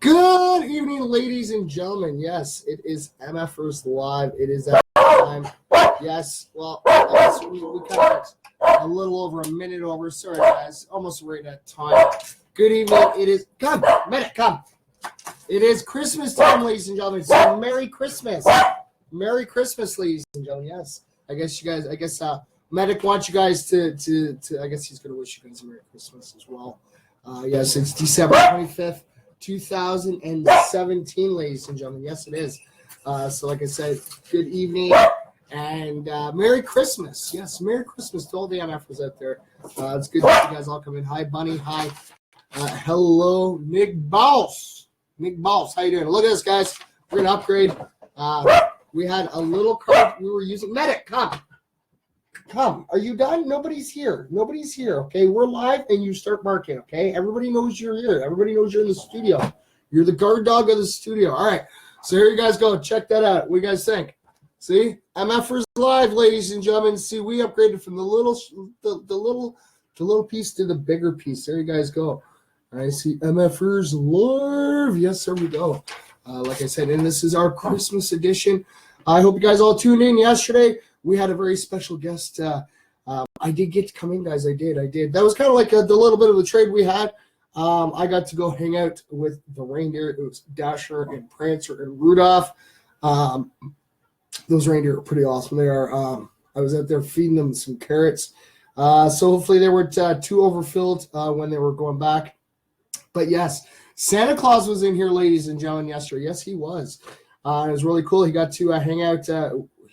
Good evening, ladies and gentlemen. Yes, it is MFers Live. It is that time. Yes, well, I guess we got a little over a minute over. Sorry, guys. Almost right at time. Good evening. It is, come, Medic, come. It is Christmas time, ladies and gentlemen. So Merry Christmas. Merry Christmas, ladies and gentlemen. Yes, I guess Medic wants you guys to I guess he's going to wish you guys a Merry Christmas as well. Yes, it's December 25th. 2017, ladies and gentlemen. Yes, it is. So like I said, good evening and Merry Christmas. Yes, Merry Christmas to all the MFers out there. It's good to see you guys all come in. Hi, Bunny. Hi. Hello, Nick Boss. Nick Boss, how you doing? Look at this, guys. We're going to upgrade. We had a little card we were using. Medic, come. Come. Are you done? Nobody's here. Nobody's here, okay? We're live, and you start barking, okay? Everybody knows you're here. Everybody knows you're in the studio. You're the guard dog of the studio. All right. So here you guys go. Check that out. What do you guys think? See? MFers Live, ladies and gentlemen. See, we upgraded from the little piece to the bigger piece. There you guys go. All right. See, MFers Live. Yes, there we go. Like I said, and this is our Christmas edition. I hope you guys all tuned in yesterday. We had a very special guest. I did get to come in, guys. I did. That was kind of like the little bit of the trade we had. I got to go hang out with the reindeer. It was Dasher and Prancer and Rudolph. Those reindeer are pretty awesome. They are. I was out there feeding them some carrots. So hopefully they weren't too overfilled when they were going back. But yes, Santa Claus was in here, ladies and gentlemen, yesterday. Yes, he was. It was really cool. He got to hang out.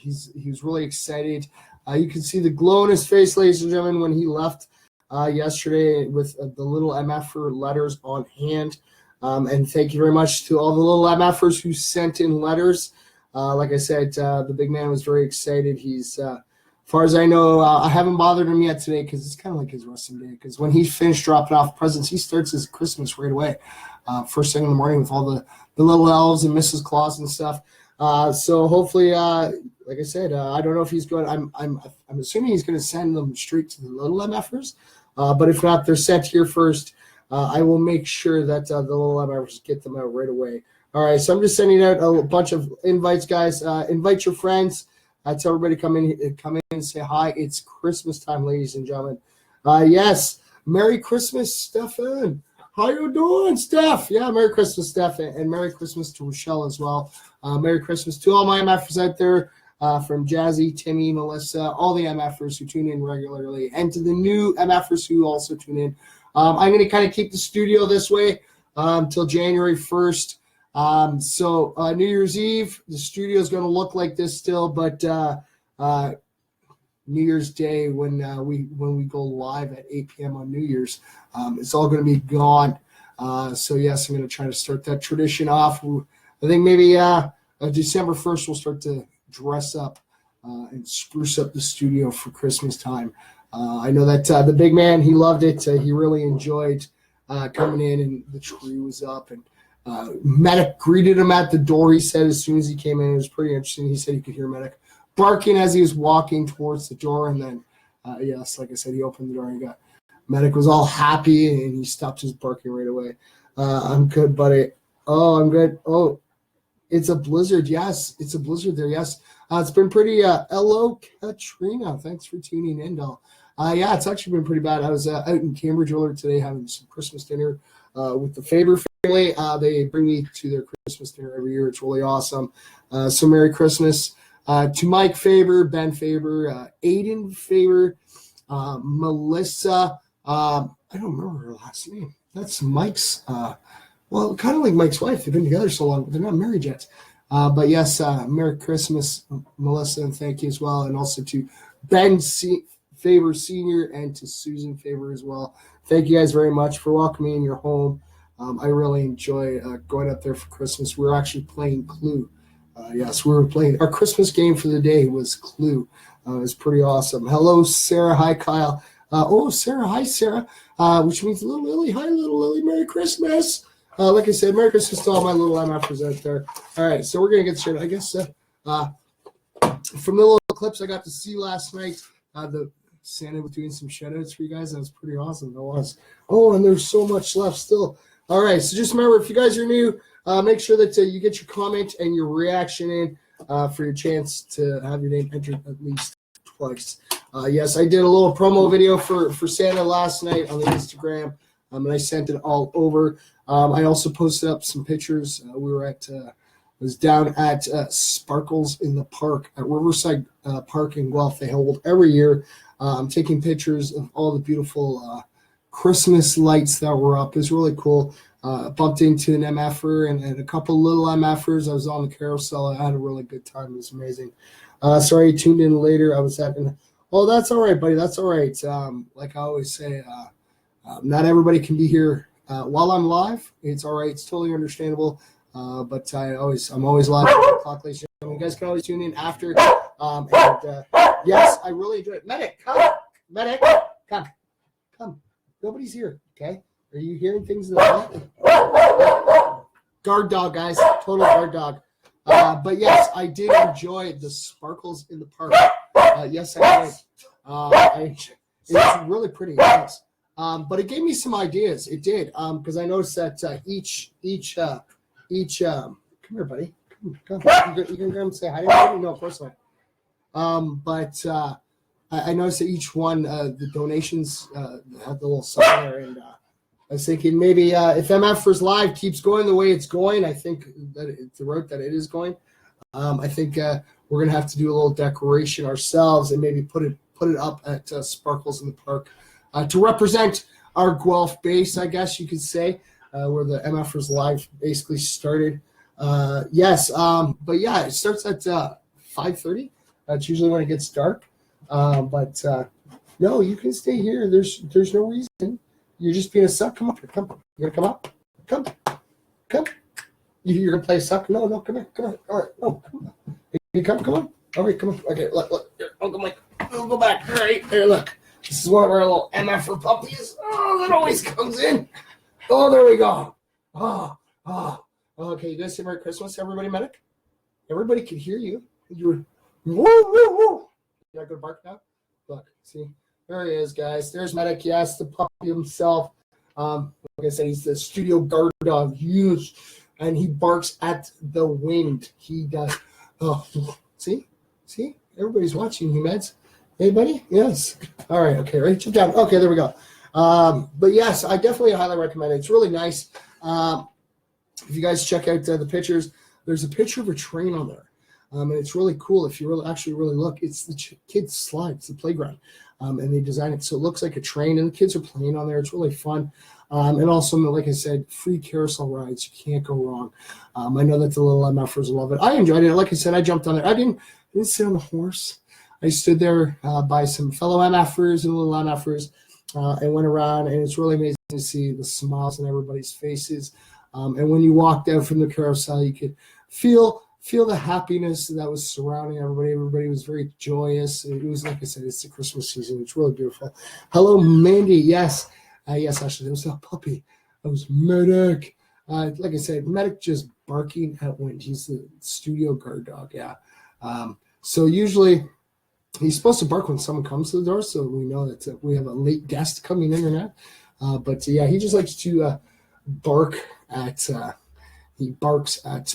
He was really excited. You can see the glow in his face, ladies and gentlemen, when he left yesterday with the little MFer letters on hand. And thank you very much to all the little MFers who sent in letters. Like I said, the big man was very excited. He's, as far as I know, I haven't bothered him yet today because it's kind of like his resting day. Because when he's finished dropping off presents, he starts his Christmas right away. First thing in the morning with all the little elves and Mrs. Claus and stuff. So hopefully, like I said, I don't know if he's going. I'm assuming he's going to send them straight to the little MFers. But if not, they're sent here first. I will make sure that the little MFers get them out right away. All right. So I'm just sending out a bunch of invites, guys. Invite your friends. Tell everybody come in and say hi. It's Christmas time, ladies and gentlemen. Yes. Merry Christmas, Stefan. How you doing, Steph? Yeah, Merry Christmas, Steph, and Merry Christmas to Rochelle as well. Merry Christmas to all my MFers out there, from Jazzy, Timmy, Melissa, all the MFers who tune in regularly, and to the new MFers who also tune in. I'm going to kind of keep the studio this way until January 1st. So New Year's Eve, the studio is going to look like this still, but New Year's Day when we go live at 8 p.m. on New Year's, it's all going to be gone. So yes, I'm going to try to start that tradition off. I think maybe December 1st we'll start to dress up and spruce up the studio for Christmas time. I know that the big man, he loved it. He really enjoyed coming in, and the tree was up, and Medic greeted him at the door. He said as soon as he came in, it was pretty interesting. He said he could hear Medic barking as he was walking towards the door, and then yes, like I said, he opened the door and he got Medic was all happy, and he stopped his barking right away. I'm good, buddy. Oh, I'm good. Oh, it's a blizzard. Yes, it's a blizzard there. Yes, it's been pretty. Hello, Katrina. Thanks for tuning in, doll. Yeah, it's actually been pretty bad. I was out in Cambridge earlier today having some Christmas dinner with the Faber family. They bring me to their Christmas dinner every year. It's really awesome. So Merry Christmas. To Mike Faber, Ben Faber, Aiden Faber, Melissa. I don't remember her last name. That's Mike's. Well, kind of like Mike's wife. They've been together so long, but they're not married yet. But yes, Merry Christmas, Melissa, and thank you as well. And also to Ben Faber Sr. and to Susan Faber as well. Thank you guys very much for welcoming me in your home. I really enjoy going up there for Christmas. We're actually playing Clue. Yes, we were playing. Our Christmas game for the day was Clue. It was pretty awesome. Hello, Sarah. Hi, Kyle. Sarah. Hi, Sarah. Which means Little Lily. Hi, Little Lily. Merry Christmas. Like I said, Merry Christmas to all my little MFers out there. All right, so we're going to get started. I guess from the little clips I got to see last night, the Santa was doing some shout-outs for you guys. That was pretty awesome. That was. Oh, and there's so much left still. All right, so just remember, if you guys are new, make sure that you get your comment and your reaction in for your chance to have your name entered at least twice. Yes, I did a little promo video for Santa last night on the Instagram, and I sent it all over. I also posted up some pictures. We were at was down at Sparkles in the Park at Riverside Park in Guelph. They hold every year. I'm taking pictures of all the beautiful Christmas lights that were up. It was really cool. Bumped into an MFer and a couple little MFers. I was on the carousel. I had a really good time. It was amazing. Sorry you tuned in later. I was at oh, that's all right, buddy. That's all right. Like I always say, not everybody can be here while I'm live. It's all right. It's totally understandable. But I'm always live at 8 o'clock, ladies and gentlemen. You guys can always tune in after. Yes, I really enjoy it. Medic, come. Medic, come. Nobody's here, okay? Are you hearing things in the back? Guard dog, guys. Total guard dog. But yes, I did enjoy the Sparkles in the Park. Yes, I did. It's really pretty, yes. But it gave me some ideas. It did, because I noticed that each come here, buddy. Come. You can come say hi to everybody? No, of course not. But I noticed that each one, the donations had the little sign there, and I was thinking maybe if MFers Live keeps going the way it's going, I think that it's the route that it is going. I think we're gonna have to do a little decoration ourselves and maybe put it up at Sparkles in the Park to represent our Guelph base, I guess you could say, where the MFers Live basically started. Yes, but yeah, it starts at 5:30. That's usually when it gets dark. But no, you can stay here. There's no reason. You're just being a suck. Come up here. Come. You're gonna come up. Come. You're gonna play a suck. No. Come here. All right. No. You come on. All right. Come on. Okay. Look. Here, I'll go back. All right. Here. Look. This is one of our little MFer puppies. Oh, that always comes in. Oh, there we go. Oh. Okay. You guys say Merry Christmas, everybody. Medic. Everybody can hear you. You were. Woo. You gotta go bark now? Look, see? There he is, guys. There's Medic. Yes, the puppy himself. Like I said, he's the studio guard dog. Huge. And he barks at the wind. He does. Oh, see? Everybody's watching you, Meds. Hey, buddy? Yes. All right. Okay, right? Jump down. Okay, there we go. But yes, I definitely highly recommend it. It's really nice. If you guys check out the pictures, there's a picture of a train on there. And it's really cool. If you really look, it's the kids' slide. It's the playground. And they designed it so it looks like a train, and the kids are playing on there. It's really fun. And also, like I said, free carousel rides. You can't go wrong. I know that the little MFers love it. I enjoyed it. Like I said, I jumped on there. I didn't sit on the horse. I stood there by some fellow MFers and little MFers and went around, and it's really amazing to see the smiles on everybody's faces. And when you walked out from the carousel, you could feel the happiness that was surrounding everybody. Everybody was very joyous. It was, like I said, it's the Christmas season. It's really beautiful. Hello, Mandy. Yes. Yes, actually, there was a puppy. That was Medic. Like I said, Medic just barking at wind. He's the studio guard dog, yeah. So usually he's supposed to bark when someone comes to the door, so we know that we have a late guest coming in or not. But yeah, he just likes to bark at, he barks at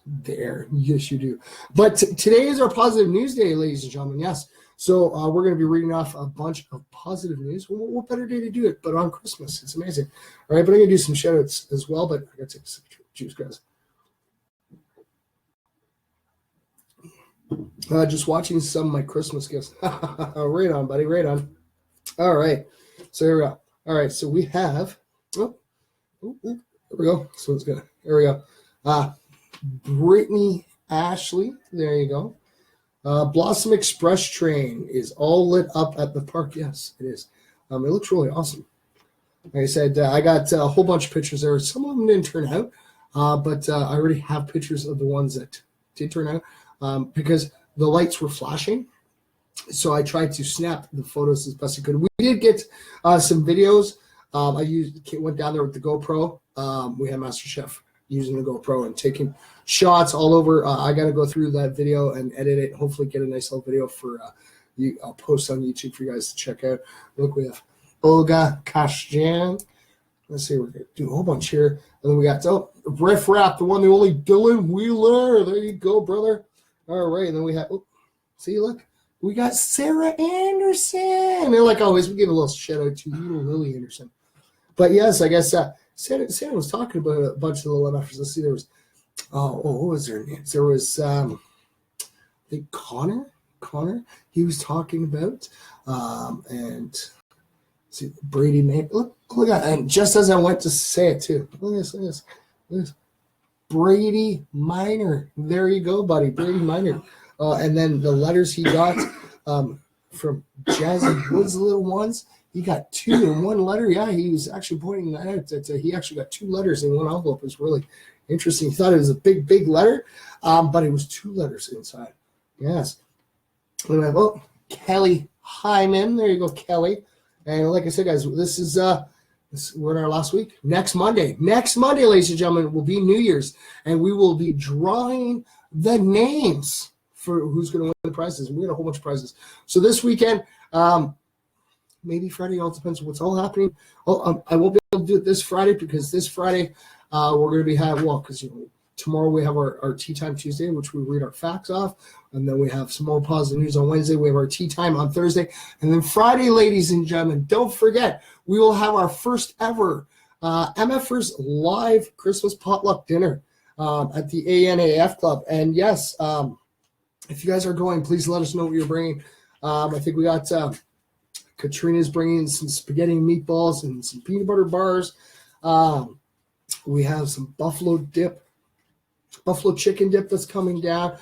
there. Yes, you do. But today is our positive news day, ladies and gentlemen. Yes. So we're going to be reading off a bunch of positive news. Well, what better day to do it but on Christmas? It's amazing. All right, but I'm going to do some shout outs as well, but I got to take some juice, guys. Just watching some of my Christmas gifts. Right on, buddy. Right on. All right. So here we go. All right. So we have, there we go. So it's good. Here we go. Brittany Ashley. There you go. Blossom Express train is all lit up at the park. Yes, it is. It looks really awesome. Like I said, I got a whole bunch of pictures there. Some of them didn't turn out, but I already have pictures of the ones that did turn out because the lights were flashing. So I tried to snap the photos as best I could. We did get some videos. I went down there with the GoPro. We had MasterChef using the GoPro and taking shots all over. I got to go through that video and edit it. Hopefully get a nice little video for you. I'll post on YouTube for you guys to check out. Look, we have Olga Kashjan. let's see, we're going to do a whole bunch here. And then we got, Riff Rap, the one, the only Dylan Wheeler. There you go, brother. All right. And then we have, see, look, we got Sarah Anderson. And like always, we give a little shout out to you, Lily Anderson. But yes, I guess Santa was talking about a bunch of the little MFers. Let's see, there was, what was their names? There was, I think Connor, he was talking about, and see, Brady, look at, and just as I went to say it too, look at this, Brady Minor. There you go, buddy, Brady Minor. And then the letters he got from Jazzy Woods, the little ones, he got 2 in one letter. Yeah, he was actually pointing that out, that he actually got 2 letters in one envelope. It was really interesting. He thought it was a big letter, but it was 2 letters inside. Yes. We have, Kelly Hyman. There you go, Kelly. And like I said, guys, we're in our last week. Next Monday, ladies and gentlemen, will be New Year's, and we will be drawing the names for who's going to win the prizes. We got a whole bunch of prizes. So this weekend, maybe Friday, all depends on what's all happening. I won't be able to do it this Friday because this Friday we're going to be because tomorrow we have our Tea Time Tuesday, which we read our facts off, and then we have some more positive news on Wednesday. We have our Tea Time on Thursday, and then Friday, ladies and gentlemen, don't forget, we will have our first ever MFers live Christmas potluck dinner at the ANAF Club. And yes, if you guys are going, please let us know what you're bringing. I think we got Katrina's bringing some spaghetti and meatballs and some peanut butter bars. We have some buffalo chicken dip that's coming down.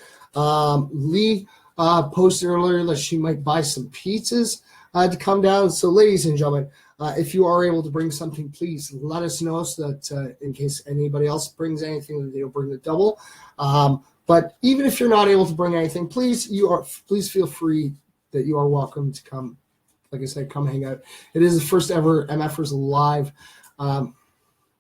Lee posted earlier that she might buy some pizzas to come down. So, ladies and gentlemen, if you are able to bring something, please let us know so that in case anybody else brings anything, that they'll bring the double. But even if you're not able to bring anything, please feel free that you are welcome to come. Like I said, come hang out. It is the first ever MFers live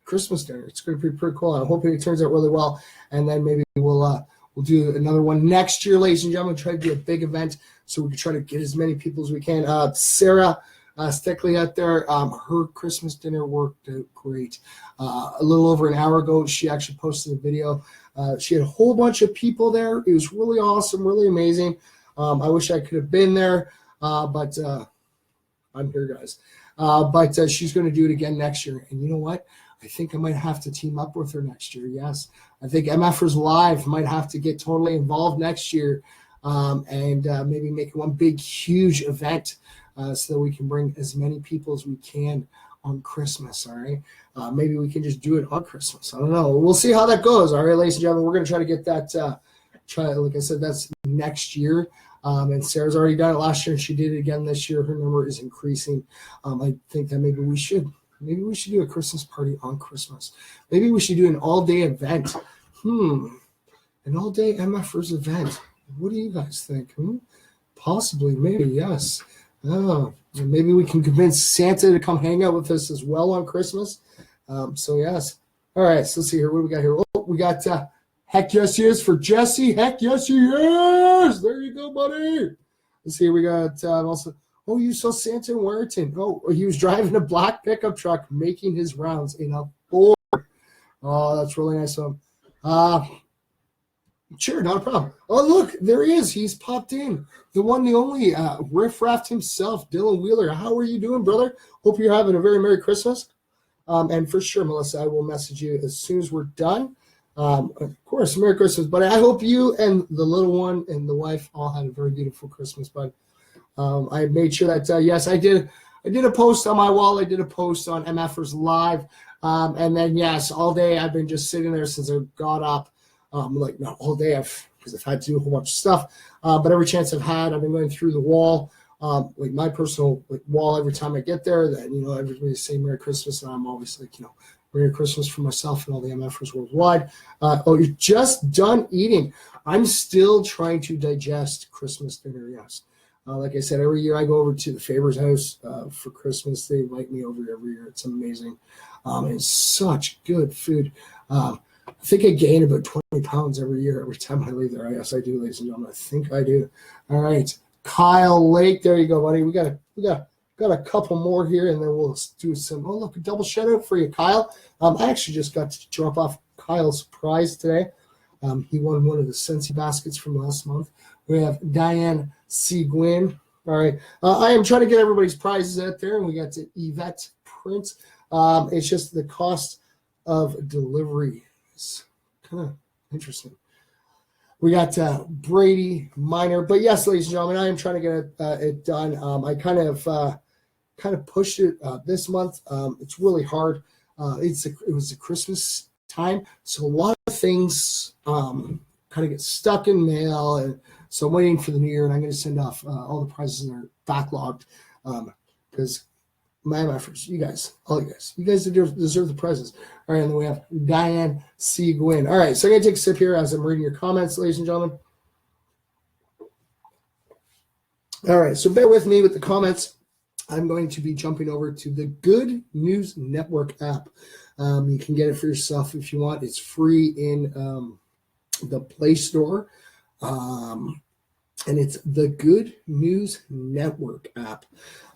Christmas dinner. It's going to be pretty cool. I'm hoping it turns out really well, and then maybe we'll do another one next year, ladies and gentlemen. Try to do a big event so we can try to get as many people as we can. Sarah Stickley out there, her Christmas dinner worked out great. A little over an hour ago, she actually posted a video. She had a whole bunch of people there. It was really awesome, really amazing. I wish I could have been there, but I'm here, guys. But she's going to do it again next year. And you know what? I think I might have to team up with her next year. Yes. I think MFers Live might have to get totally involved next year and maybe make one big, huge event so that we can bring as many people as we can on Christmas. All right. Maybe we can just do it on Christmas. I don't know. We'll see how that goes. All right, ladies and gentlemen, we're going to try to get that. Like I said, that's next year. And Sarah's already done it last year, and she did it again this year. Her number is increasing. I think that maybe we should do a Christmas party on Christmas. Maybe we should do an all-day event. An all-day MFers event. What do you guys think? Possibly, maybe, yes. And maybe we can convince Santa to come hang out with us as well on Christmas. So, yes. All right, so let's see here. What do we got here? Oh, we got Heck Yes He Is for Jesse. Heck Yes He Is. There you go, buddy. Let's see. We got also. Oh, you saw Santa in Warrington. Oh, he was driving a black pickup truck making his rounds in a Ford. Oh, that's really nice of him. Sure, not a problem. Oh, look, there he is. He's popped in. The one, the only, Riff Raft himself, Dylan Wheeler. How are you doing, brother? Hope you're having a very Merry Christmas. And for sure, Melissa, I will message you as soon as we're done. Of course, Merry Christmas, buddy. I hope you and the little one and the wife all had a very beautiful Christmas, bud. I made sure that, yes, I did a post on my wall. I did a post on MFers Live. And then, yes, all day I've been just sitting there since I got up. Like, not all day because I've had to do a whole bunch of stuff. But every chance I've had, I've been going through the wall, like my personal wall every time I get there. That, everybody's saying Merry Christmas. And I'm always like, Merry Christmas for myself and all the MFers worldwide. You're just done eating. I'm still trying to digest Christmas dinner, yes. Like I said, every year I go over to the Faber's house for Christmas. They invite me over every year. It's amazing. It's such good food. I think I gain about 20 pounds every year every time I leave there. Yes, I do, ladies and gentlemen. I think I do. All right. Kyle Lake. There you go, buddy. We got got a couple more here, and then we'll do some. Oh, look, a double shout out for you, Kyle. I actually just got to drop off Kyle's prize today. He won one of the Sensi baskets from last month. We have Diane C. Gwynn. All right. I am trying to get everybody's prizes out there, and we got to Yvette Prince. It's just the cost of delivery is kind of interesting. We got Brady Minor. But yes, ladies and gentlemen, I am trying to get it done. I kind of pushed it this month. It's really hard. It was the Christmas time, so a lot of things kind of get stuck in mail, and so I'm waiting for the new year, and I'm going to send off all the prizes that are backlogged because my efforts, all you guys deserve the prizes. All right, and then we have Diane C. Gwynn. All right, so I'm going to take a sip here as I'm reading your comments, ladies and gentlemen. All right, so bear with me with the comments. I'm going to be jumping over to the Good News Network app. You can get it for yourself if you want. It's free in the Play Store. And it's the Good News Network app.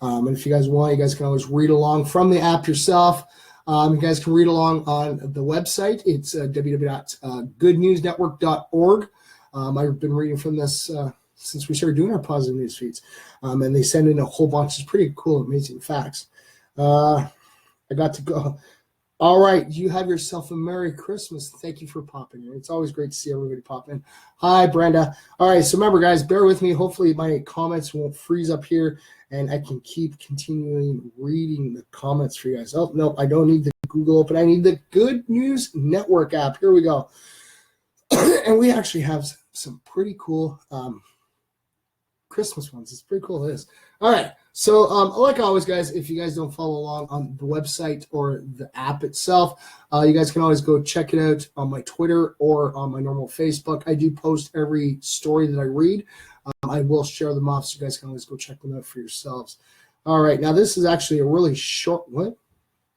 And if you guys want, you guys can always read along from the app yourself. You guys can read along on the website. It's www.goodnewsnetwork.org. I've been reading from this since we started doing our positive news feeds. And they send in a whole bunch of pretty cool, amazing facts. I got to go. All right, you have yourself a Merry Christmas. Thank you for popping in. It's always great to see everybody pop in. Hi, Brenda. All right, so remember, guys, bear with me. Hopefully my comments won't freeze up here, and I can keep continuing reading the comments for you guys. Oh, no, I don't need the Google open. I need the Good News Network app. Here we go. And we actually have some pretty cool Christmas ones. It's pretty cool, it is. All right. So like always, guys, if you guys don't follow along on the website or the app itself, you guys can always go check it out on my Twitter or on my normal Facebook. I do post every story that I read. I will share them off, so you guys can always go check them out for yourselves. All right. Now, this is actually a really short one.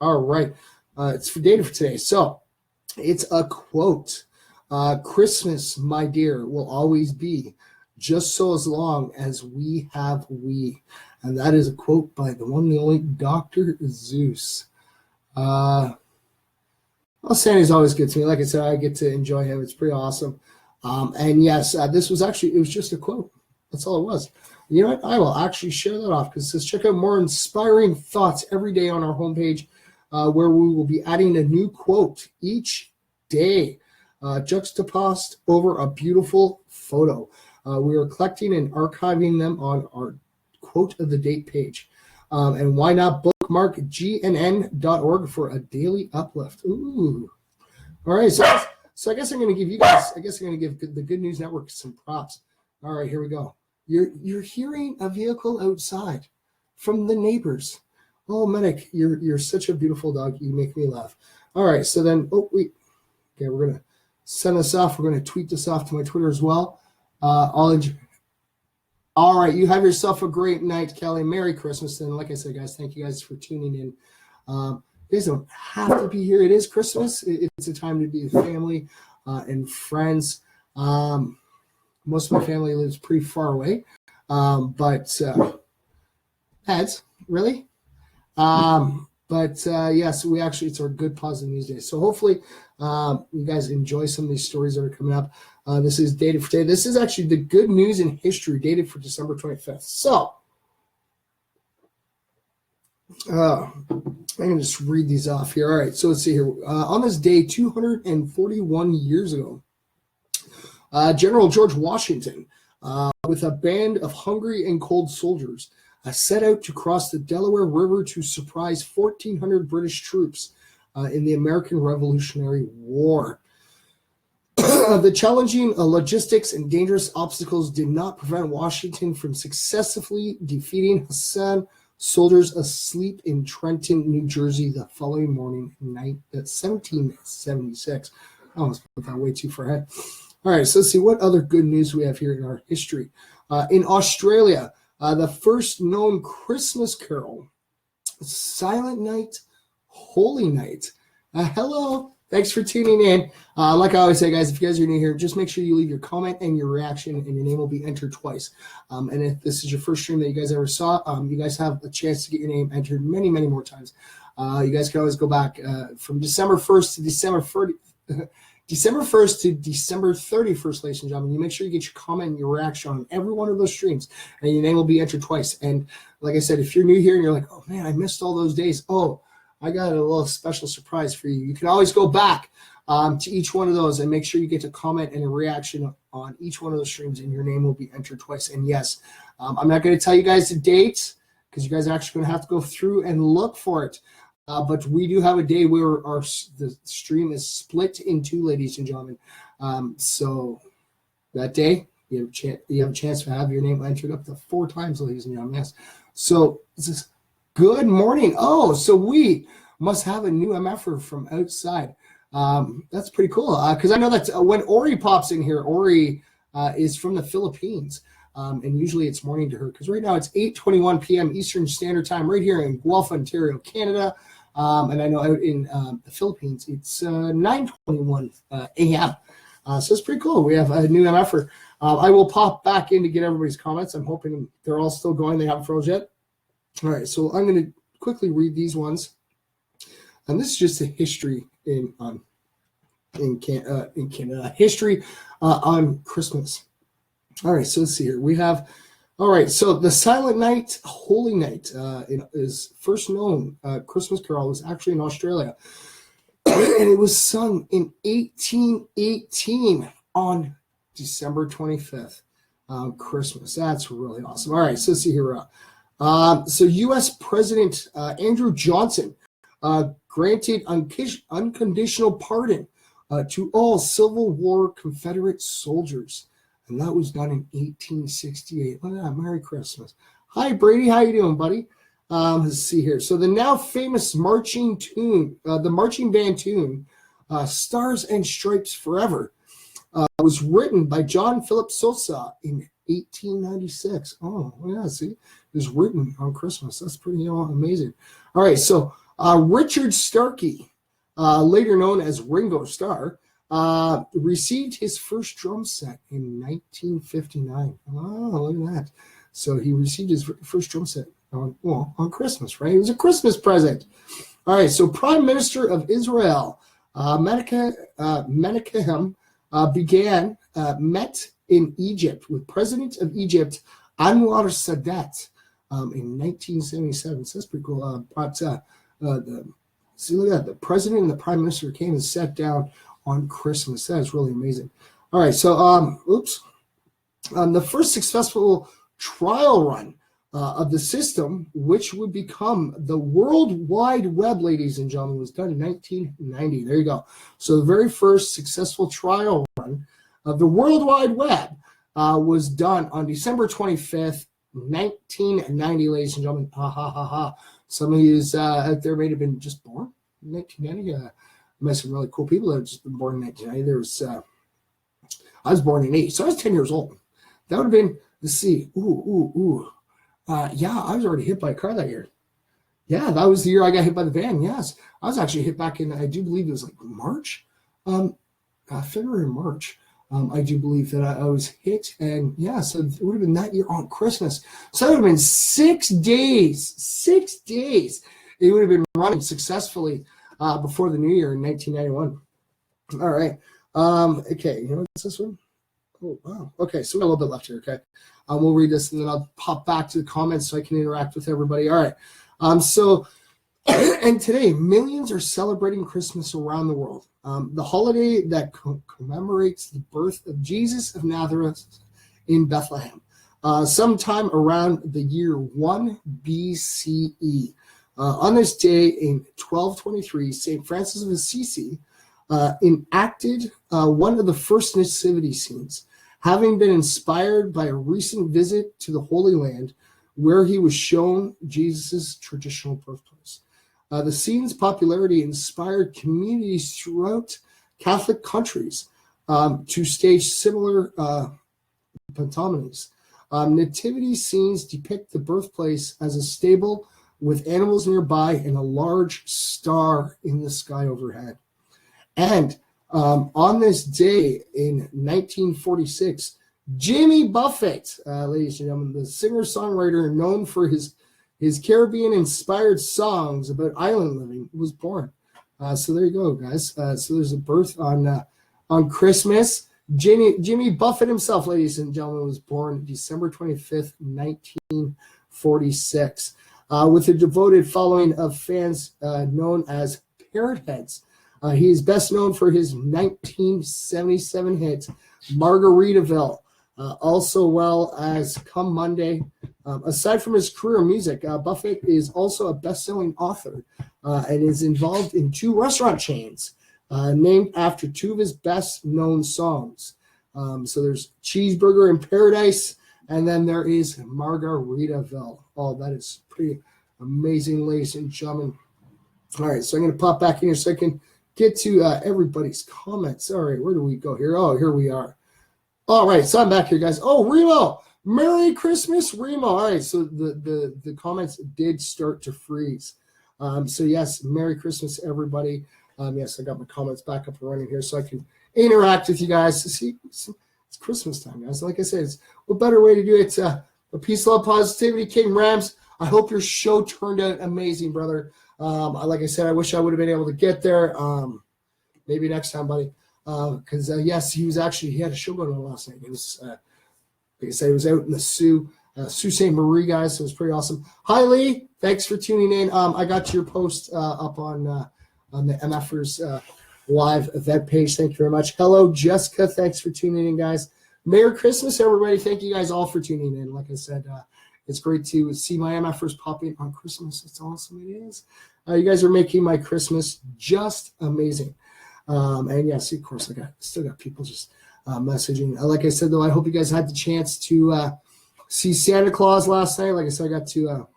All right. It's for data for today. So it's a quote. Christmas, my dear, will always be just so as long as we have we. And that is a quote by the one and the only Dr. Zeus. Well, Santa's always good to me. Like I said, I get to enjoy him. It's pretty awesome. And yes, this was actually, it was just a quote. That's all it was. You know what? I will actually share that off because it says check out more inspiring thoughts every day on our homepage where we will be adding a new quote each day, juxtaposed over a beautiful photo. We are collecting and archiving them on our quote of the date page. And why not bookmark gnn.org for a daily uplift? Ooh. All right. So I guess I'm going to give you guys, I'm going to give the Good News Network some props. All right, here we go. You're hearing a vehicle outside from the neighbors. Oh, Medic, you're such a beautiful dog. You make me laugh. All right. So then, okay, we're going to send this off. We're going to tweet this off to my Twitter as well. All right, you have yourself a great night, Kelly. Merry Christmas. And like I said, guys, thank you guys for tuning in. You guys don't have to be here. It is Christmas. It's a time to be with family and friends. Most of my family lives pretty far away. But ads, really? Yes, we actually, it's our good positive news day. So hopefully you guys enjoy some of these stories that are coming up. This is dated for today. This is actually the good news in history, dated for December 25th. So I'm going to just read these off here. All right, so let's see here. On this day, 241 years ago, General George Washington, with a band of hungry and cold soldiers, set out to cross the Delaware River to surprise 1,400 British troops in the American Revolutionary War. The challenging logistics and dangerous obstacles did not prevent Washington from successfully defeating Hassan soldiers asleep in Trenton, New Jersey the following morning in 1776. I almost put that way too far ahead. All right, so let's see what other good news we have here in our history. In Australia, the first known Christmas carol, Silent Night, Holy Night. Hello. Thanks for tuning in. Like I always say, guys, if you guys are new here, just make sure you leave your comment and your reaction, and your name will be entered twice. And if this is your first stream that you guys ever saw, you guys have a chance to get your name entered many, many more times. You guys can always go back from December 1st to December 30th. December 1st to December 31st, ladies and gentlemen. You make sure you get your comment and your reaction on every one of those streams, and your name will be entered twice. And like I said, if you're new here and you're like, oh man, I missed all those days. Oh, I got a little special surprise for you. You can always go back to each one of those and make sure you get to comment and a reaction on each one of those streams, and your name will be entered twice. And yes, I'm not going to tell you guys the dates because you guys are actually going to have to go through and look for it. But we do have a day where the stream is split in two, ladies and gentlemen. So that day, you have a chance to have your name entered up to 4 times, ladies and gentlemen. Yes. So this is good morning. Oh, so we must have a new MFer from outside. That's pretty cool because I know that when Ori pops in here, Ori is from the Philippines. And usually it's morning to her because right now it's 8:21 p.m. Eastern Standard Time right here in Guelph, Ontario, Canada. And I know out in the Philippines, it's 9:21 a.m. So it's pretty cool. We have a new MFer. I will pop back in to get everybody's comments. I'm hoping they're all still going. They haven't froze yet. All right, so I'm going to quickly read these ones. And this is just a history in Canada. History on Christmas. All right, so let's see here. We have... All right, so the Silent Night, Holy Night is first known Christmas carol was actually in Australia. And it was sung in 1818 on December 25th, Christmas. That's really awesome. All right, so let's see here. So U.S. President Andrew Johnson granted unconditional pardon to all Civil War Confederate soldiers. And that was done in 1868. Look at that. Merry Christmas. Hi, Brady. How you doing, buddy? Let's see here. So the now famous marching tune, the marching band tune, Stars and Stripes Forever, was written by John Philip Sousa in 1896. Oh, yeah, see? It was written on Christmas. That's pretty amazing. All right, so Richard Starkey, later known as Ringo Starr, received his first drum set in 1959. Oh, look at that. So he received his first drum set on Christmas, right? It was a Christmas present. All right, so Prime Minister of Israel, Menachem, met in Egypt with President of Egypt, Anwar Sadat, in 1977. So that's pretty cool. See, look at that. The President and the Prime Minister came and sat down on Christmas. That is really amazing. All right, so the first successful trial run of the system, which would become the World Wide Web, ladies and gentlemen, was done in 1990. There you go. So the very first successful trial run of the World Wide Web was done on December 25th, 1990, ladies and gentlemen. Ha ha ha ha. Some of you out there may have been just born in 1990. Met some really cool people that have just been born in 1990. I was born in 80, so I was 10 years old. That would have been, let's see, yeah, I was already hit by a car that year. Yeah, that was the year I got hit by the van, yes. I was actually hit back in, I do believe it was like March, February, March. I do believe that I was hit, and yeah, so it would have been that year on Christmas. So it would have been 6 days. 6 days. It would have been running successfully before the new year in 1991. All right. Okay. You know what's this one? Oh, wow. Okay. So we got a little bit left here. Okay. We'll read this and then I'll pop back to the comments so I can interact with everybody. All right. So, and today, millions are celebrating Christmas around the world. The holiday that commemorates the birth of Jesus of Nazareth in Bethlehem, sometime around the year 1 BCE. On this day in 1223, St. Francis of Assisi enacted one of the first nativity scenes, having been inspired by a recent visit to the Holy Land where he was shown Jesus' traditional birthplace. The scene's popularity inspired communities throughout Catholic countries to stage similar pantomimes. Nativity scenes depict the birthplace as a stable with animals nearby and a large star in the sky overhead. And on this day in 1946, Jimmy Buffett, ladies and gentlemen, the singer-songwriter known for his Caribbean-inspired songs about island living, was born. So there you go, guys. So there's a birth on Christmas. Jimmy Buffett himself, ladies and gentlemen, was born December 25th, 1946, with a devoted following of fans known as Parrot Heads. He is best known for his 1977 hit, Margaritaville, also well as Come Monday. Aside from his career in music, Buffett is also a best-selling author and is involved in 2 restaurant chains named after 2 of his best-known songs. So there's Cheeseburger in Paradise, and then there is Margaritaville. Oh, that is pretty amazing, ladies and gentlemen. All right, so I'm going to pop back in here so I can get to everybody's comments. All right, where do we go here? Oh, here we are. All right, so I'm back here, guys. Oh, Remo, Merry Christmas, Remo. All right, so the comments did start to freeze. So yes, Merry Christmas, everybody. Yes, I got my comments back up and running here so I can interact with you guys. See, it's Christmas time, guys. Like I said, it's a better way to do it. A peace, love, positivity, King Rams. I hope your show turned out amazing, brother. Like I said, I wish I would have been able to get there. Maybe next time, buddy. Because yes, he had a show going on last night. It was, like I said, it was out in the Sault Ste. Marie, guys. So it was pretty awesome. Hi, Lee. Thanks for tuning in. I got your post up on the MFers live event page. Thank you very much. Hello, Jessica. Thanks for tuning in, guys. Merry Christmas, everybody. Thank you guys all for tuning in. Like I said, it's great to see my MFers popping on Christmas. It's awesome. It is. You guys are making my Christmas just amazing. And yes, of course, still got people just messaging. Like I said, though, I hope you guys had the chance to see Santa Claus last night. Like I said, I got to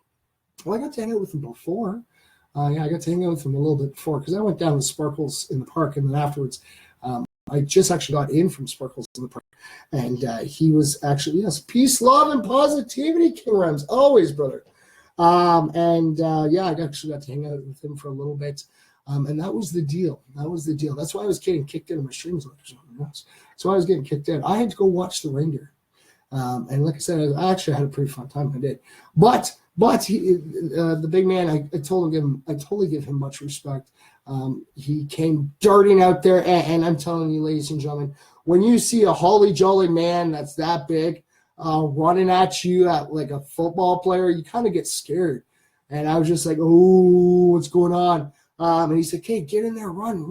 hang out with him before. I got to hang out with him a little bit before because I went down to Sparkles in the park, and then afterwards, I just actually got in from Sparkles in the park, and he was actually, yes, peace, love, and positivity, King Rams, always, brother. I actually got to hang out with him for a little bit, and that was the deal. That's why I was getting kicked out of my streams. That's why I was getting kicked out. I had to go watch the reindeer, and like I said, I actually had a pretty fun time. I did, but he, the big man, I totally give him much respect. He came darting out there, and I'm telling you, ladies and gentlemen, when you see a holly jolly man that's that big running at you like a football player, you kind of get scared. And I was just like, oh, what's going on? And he said, okay, get in there, run.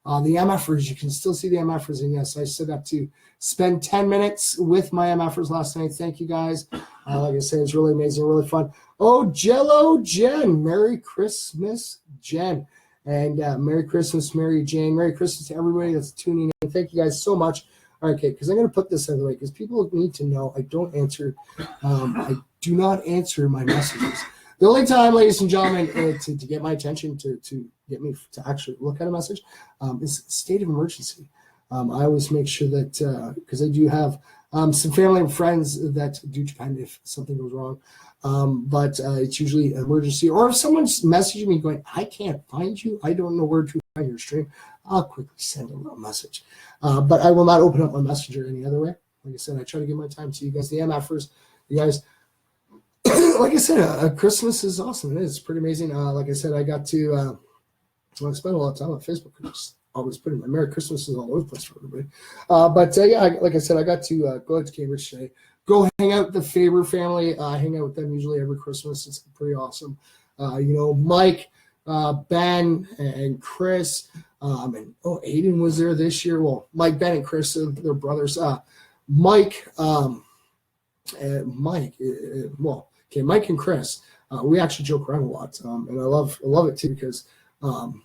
The MFers, you can still see the MFers. And yes, I still got to spend 10 minutes with my MFers last night. Thank you, guys. Like I said, it's really amazing, really fun. Oh, Jello Jen. Merry Christmas, Jen. And Merry Christmas, Mary Jane. Merry Christmas to everybody that's tuning in. Thank you guys so much. All right, okay, because I'm going to put this out of the way because people need to know I do not answer my messages. The only time, ladies and gentlemen, to get my attention, to get me to actually look at a message, is state of emergency. I always make sure that, because I do have some family and friends that do depend if something goes wrong. But it's usually an emergency. Or if someone's messaging me going, I can't find you, I don't know where to find your stream, I'll quickly send a little message. But I will not open up my messenger any other way. Like I said, I try to give my time to you guys, the MFers, you guys. Like I said, Christmas is awesome. It is pretty amazing. Like I said, I got to I spent a lot of time on Facebook. I just always putting my Merry Christmases all over the place for everybody. Like I said, I got to go out to Cambridge today. Go hang out with the Faber family. I hang out with them usually every Christmas. It's pretty awesome. Mike, Ben, and Chris, and Aiden was there this year. Well, Mike, Ben, and Chris, they're brothers. Mike and Chris, we actually joke around a lot, and I love it too because I'm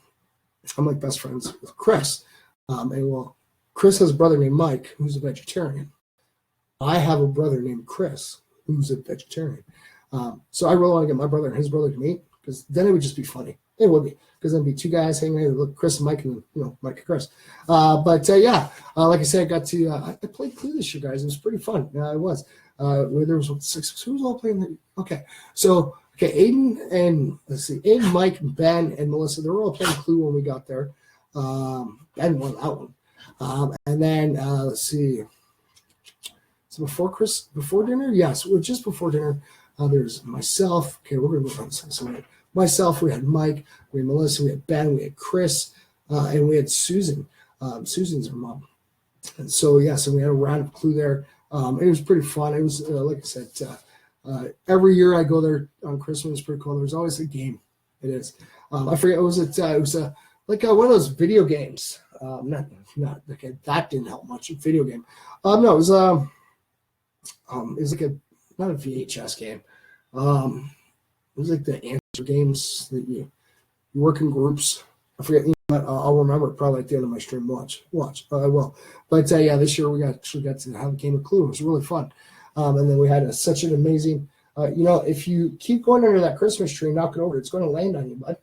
like best friends with Chris. Chris has a brother named Mike who's a vegetarian. I have a brother named Chris who's a vegetarian. So I really want to get my brother and his brother to meet because then it would just be funny. It would be because then be two guys hanging out with Chris and Mike and Mike and Chris. Like I said, I got to I played Clue this year, guys. It was pretty fun. It was. Where there was 6. Who was all playing? Aiden and Aiden, Mike, Ben, and Melissa. They were all playing Clue when we got there. Ben won that one. And then let's see. So before dinner? Yes, just before dinner. There's myself. Okay, we're gonna move on. So we had myself, we had Mike, we had Melissa, we had Ben, we had Chris, and we had Susan. Susan's her mom. And so so we had a round of Clue there. It was pretty fun. It was like I said, every year I go there on Christmas. It's pretty cool. There's always a game. It is. I forget. It was like one of those video games. Not okay, that didn't help much. A video game. No, it was like not a VHS game. It was like the answer games that you work in groups. I forget. I'll remember it probably at the end of my stream. Watch. I will. But this year we actually got to have a game of Clue. It was really fun. And then we had such an amazing. If you keep going under that Christmas tree, knock it over, it's going to land on you, bud.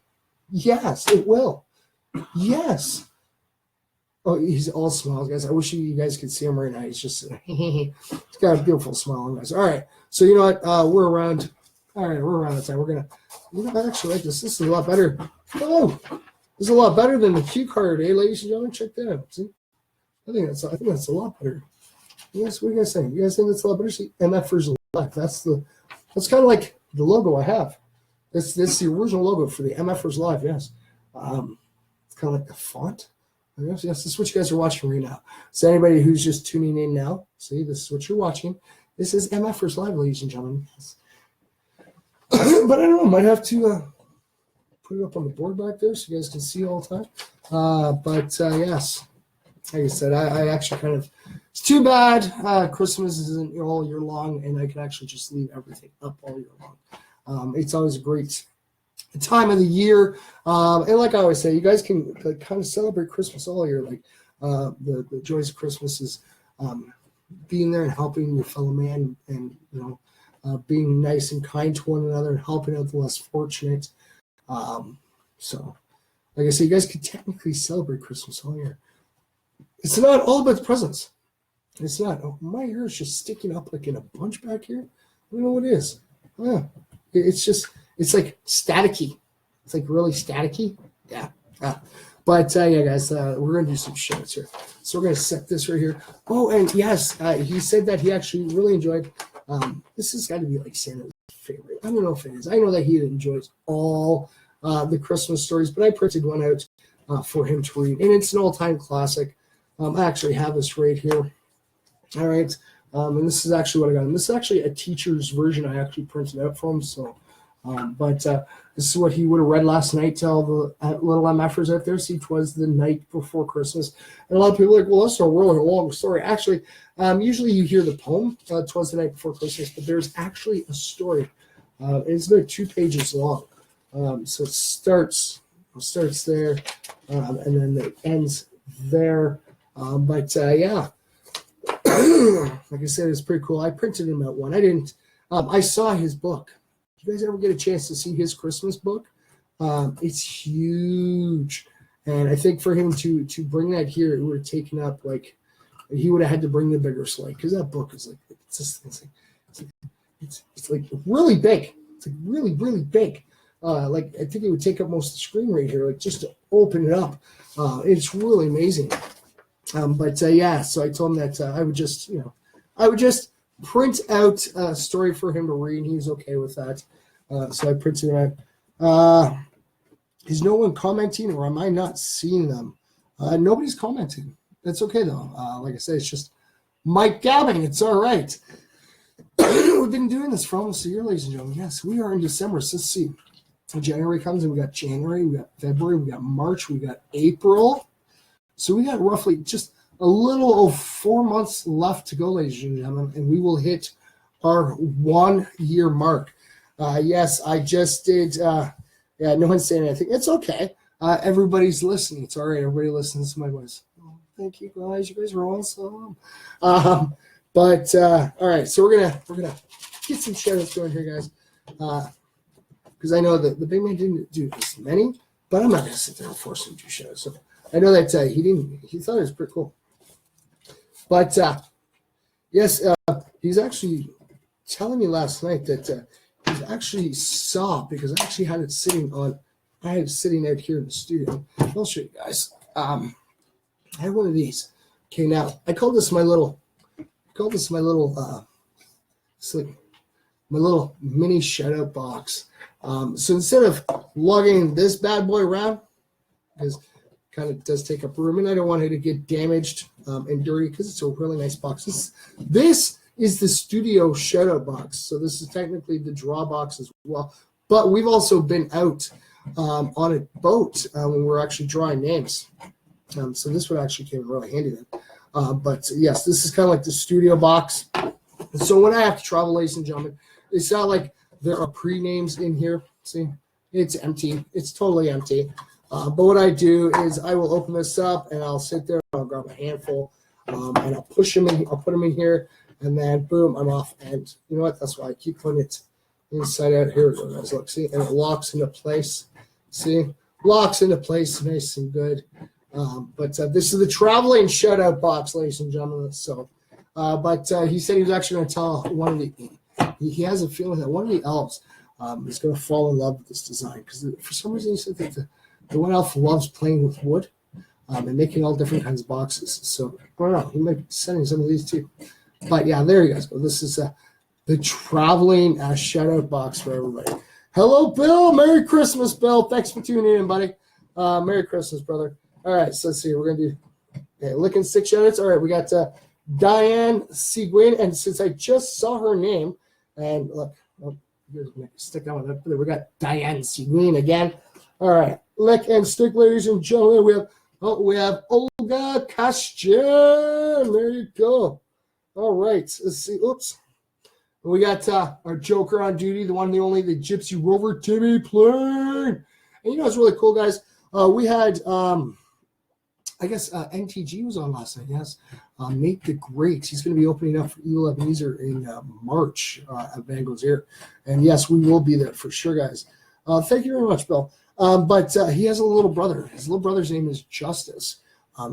Yes, it will. Yes. Oh, he's all smiles, guys. I wish you guys could see him right now. He's just he's got a beautiful smile on, guys. All right. So you know what? We're around. All right, we're around the time. We're gonna. I actually like this. This is a lot better. Oh. This is a lot better than the cue card, ladies and gentlemen? Check that out. See? I think that's a lot better. Yes, what do you guys think? You guys think that's a lot better? See, MFers Live. That's kind of like the logo I have. This is the original logo for the MFers Live. Yes, it's kind of like the font. Yes, this is what you guys are watching right now. So anybody who's just tuning in now, see, this is what you're watching. This is MFers Live, ladies and gentlemen. Yes. But I don't know. Might have to. Put it up on the board back there so you guys can see all the time. Yes, like I said, I actually kind of, it's too bad Christmas isn't all year long and I can actually just leave everything up all year long. It's always a great time of the year. And like I always say, you guys can kind of celebrate Christmas all year. Like the joys of Christmas is being there and helping your fellow man and, being nice and kind to one another and helping out the less fortunate. So, like I said, you guys could technically celebrate Christmas all year. It's not all about the presents. It's not. Oh, my hair is just sticking up like in a bunch back here. I don't know what it is. Yeah. It's like staticky. It's like really staticky. Yeah. But guys, we're going to do some shows here. So we're going to set this right here. Oh, and yes, he said that he actually really enjoyed, this has got to be like Santa's favorite. I don't know if it is. I know that he enjoys all the Christmas stories, but I printed one out for him to read, and it's an all-time classic. I actually have this right here. All right, and this is actually what I got him. This is actually a teacher's version I actually printed out for him. So, this is what he would have read last night to all the little MFers out there. See, 'twas the night before Christmas, and a lot of people are like, well, that's a really long story. Actually, usually you hear the poem, 'twas the night before Christmas, but there's actually a story. It's about 2 pages long. So it starts there, and then it ends there. Like I said, it's pretty cool. I printed him out one. I didn't. I saw his book. You guys ever get a chance to see his Christmas book? It's huge, and I think for him to bring that here, it would have taken up like he would have had to bring the bigger slate because that book is like it's like really big. It's like really, really big. Like I think it would take up most of the screen right here, like just to open it up. It's really amazing. So I told him that I would just print out a story for him to read, and he was okay with that. So I printed it out. Is no one commenting, or am I not seeing them? Nobody's commenting. That's okay though. Like I said, it's just Mike gabbing. It's all right. We've been doing this for almost a year, ladies and gentlemen. Yes, we are in December. So let's see. January comes, and we got January, we got February, we got March, we got April. So we got roughly just a little over 4 months left to go, ladies and gentlemen, and we will hit our 1 year mark. Yes, I just did. No one's saying anything. It's okay. Everybody's listening. It's all right. Everybody listens to my voice. Oh, thank you guys. You guys are awesome. All right. So we're gonna get some shout-outs going here, guys. Because I know that the big man didn't do as many, but I'm not gonna sit there and force him to do shows. So I know that he thought it was pretty cool. But yes, he's actually telling me last night that he's actually saw, because I actually had it sitting out here in the studio. I'll show you guys. I had one of these. Okay, now I call this my little. It's like my little mini shutout box. So instead of lugging this bad boy around, because it kind of does take up room, and I don't want it to get damaged and dirty because it's a really nice box. This is the studio shutout box. So this is technically the draw box as well. But we've also been out on a boat when we're actually drawing names. So this one actually came really handy then. But yes, this is kind of like the studio box. So when I have to travel, ladies and gentlemen, it's not like there are pre-names in here. See, it's empty. It's totally empty. But what I do is I will open this up and I'll sit there. I'll grab a handful and I'll push them in. I'll put them in here, and then boom, I'm off. And you know what? That's why I keep putting it inside out. Here we go, guys. Look, see, and it locks into place. See, locks into place, nice and good. But this is the traveling shutout box, ladies and gentlemen. So, but he said he was actually going to tell one of the. He has a feeling that one of the elves is going to fall in love with this design because for some reason he said that the one elf loves playing with wood and making all different kinds of boxes. So I don't know. He might be sending some of these too. But yeah, there you guys go. This is the traveling shutout box for everybody. Hello, Bill. Merry Christmas, Bill. Thanks for tuning in, buddy. Merry Christmas, brother. All right, so let's see. We're going to do licking stick shoutouts. All right, we got Diane Seguin. And since I just saw her name, and look, stick on that. We got Diane Seguin again. All right, lick and stick, ladies and gentlemen. We have Olga Kashjan. There you go. All right, let's see. Oops. We got our Joker on duty, the one and the only, the Gypsy Rover Timmy playing. And you know what's really cool, guys? We had, I guess, NTG was on last night. Yes, Nate the Great. He's going to be opening up for Evil Ebenezer in March at Van Gogh's Ear. And yes, we will be there for sure, guys. Thank you very much, Bill. But he has a little brother. His little brother's name is Justice.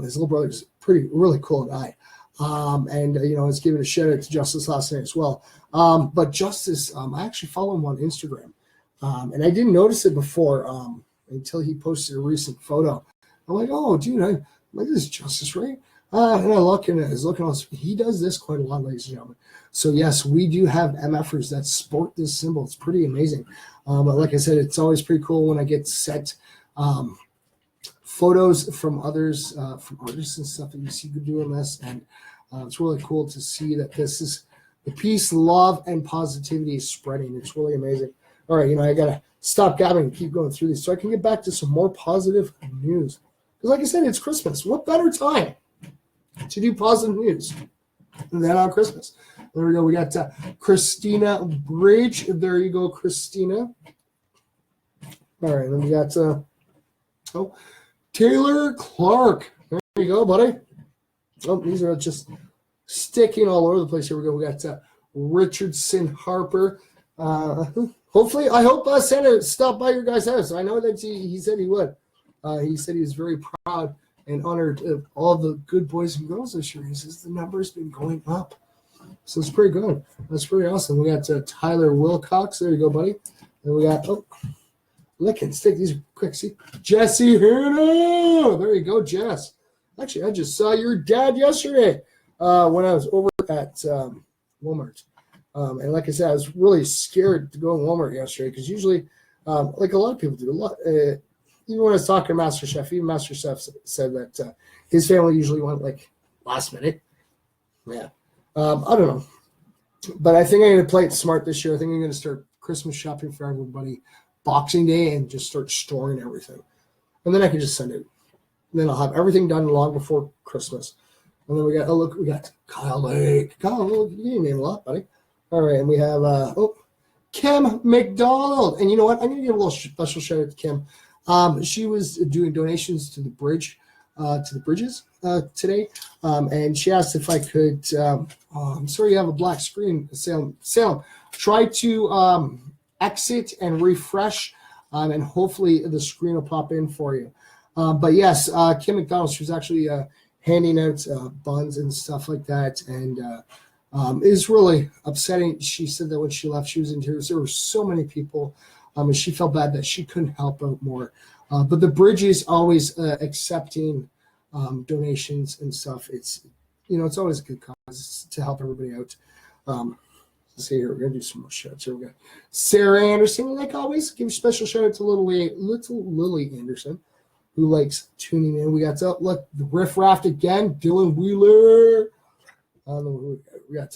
His little brother's really cool guy. And you know, I was giving a shout out to Justice last night as well. But Justice, I actually follow him on Instagram. And I didn't notice it before until he posted a recent photo. I'm like, oh, dude, look at this Justice, right? And I look and he's looking on. He does this quite a lot, ladies and gentlemen. So yes, we do have MFers that sport this symbol. It's pretty amazing. But like I said, it's always pretty cool when I get sent photos from others, from artists and stuff that you see doing this, and it's really cool to see that this is the peace, love, and positivity is spreading. It's really amazing. All right, you know, I gotta stop gabbing and keep going through these so I can get back to some more positive news. Because like I said, it's Christmas. What better time to do positive news than on Christmas? There we go. We got Christina Bridge. There you go, Christina. All right, then we got Taylor Clark. There you go, buddy. Oh, these are just sticking all over the place. Here we go. We got Richardson Harper. Hopefully, I hope Santa stopped by your guys' house. I know that he said he would. He said he was very proud and honored of all the good boys and girls this year. He says the number's been going up. So it's pretty good. That's pretty awesome. We got Tyler Wilcox. There you go, buddy. And we got, lick and stick. These are quick. See? Jesse Hanna. There you go, Jess. Actually, I just saw your dad yesterday when I was over at Walmart. And like I said, I was really scared to go in Walmart yesterday because usually, like a lot of people do, even when I was talking to Master Chef, even Master Chef said that his family usually went like last minute. Yeah. I don't know. But I think I'm going to play it smart this year. I think I'm going to start Christmas shopping for everybody Boxing Day and just start storing everything. And then I can just send it. And then I'll have everything done long before Christmas. And then we got Kyle Lake. Kyle, you name a lot, buddy. All right, and we have Kim McDonald. And you know what? I'm going to give a little special shout out to Kim. She was doing donations to the bridges today, and she asked if I could. I'm sorry, you have a black screen, Salem. Try to exit and refresh, and hopefully the screen will pop in for you. But yes, Kim McDonald, she was actually handing out buns and stuff like that, and it was really upsetting. She said that when she left, she was in tears. There were so many people, and she felt bad that she couldn't help out more. But the bridge is always accepting donations and stuff. It's it's always a good cause to help everybody out. Let's see here. We're gonna do some more shout-outs. Here we go. Sarah Anderson, like always, give a special shout out to little Lily Anderson, who likes tuning in. We got the Riff Raft again. Dylan Wheeler. We got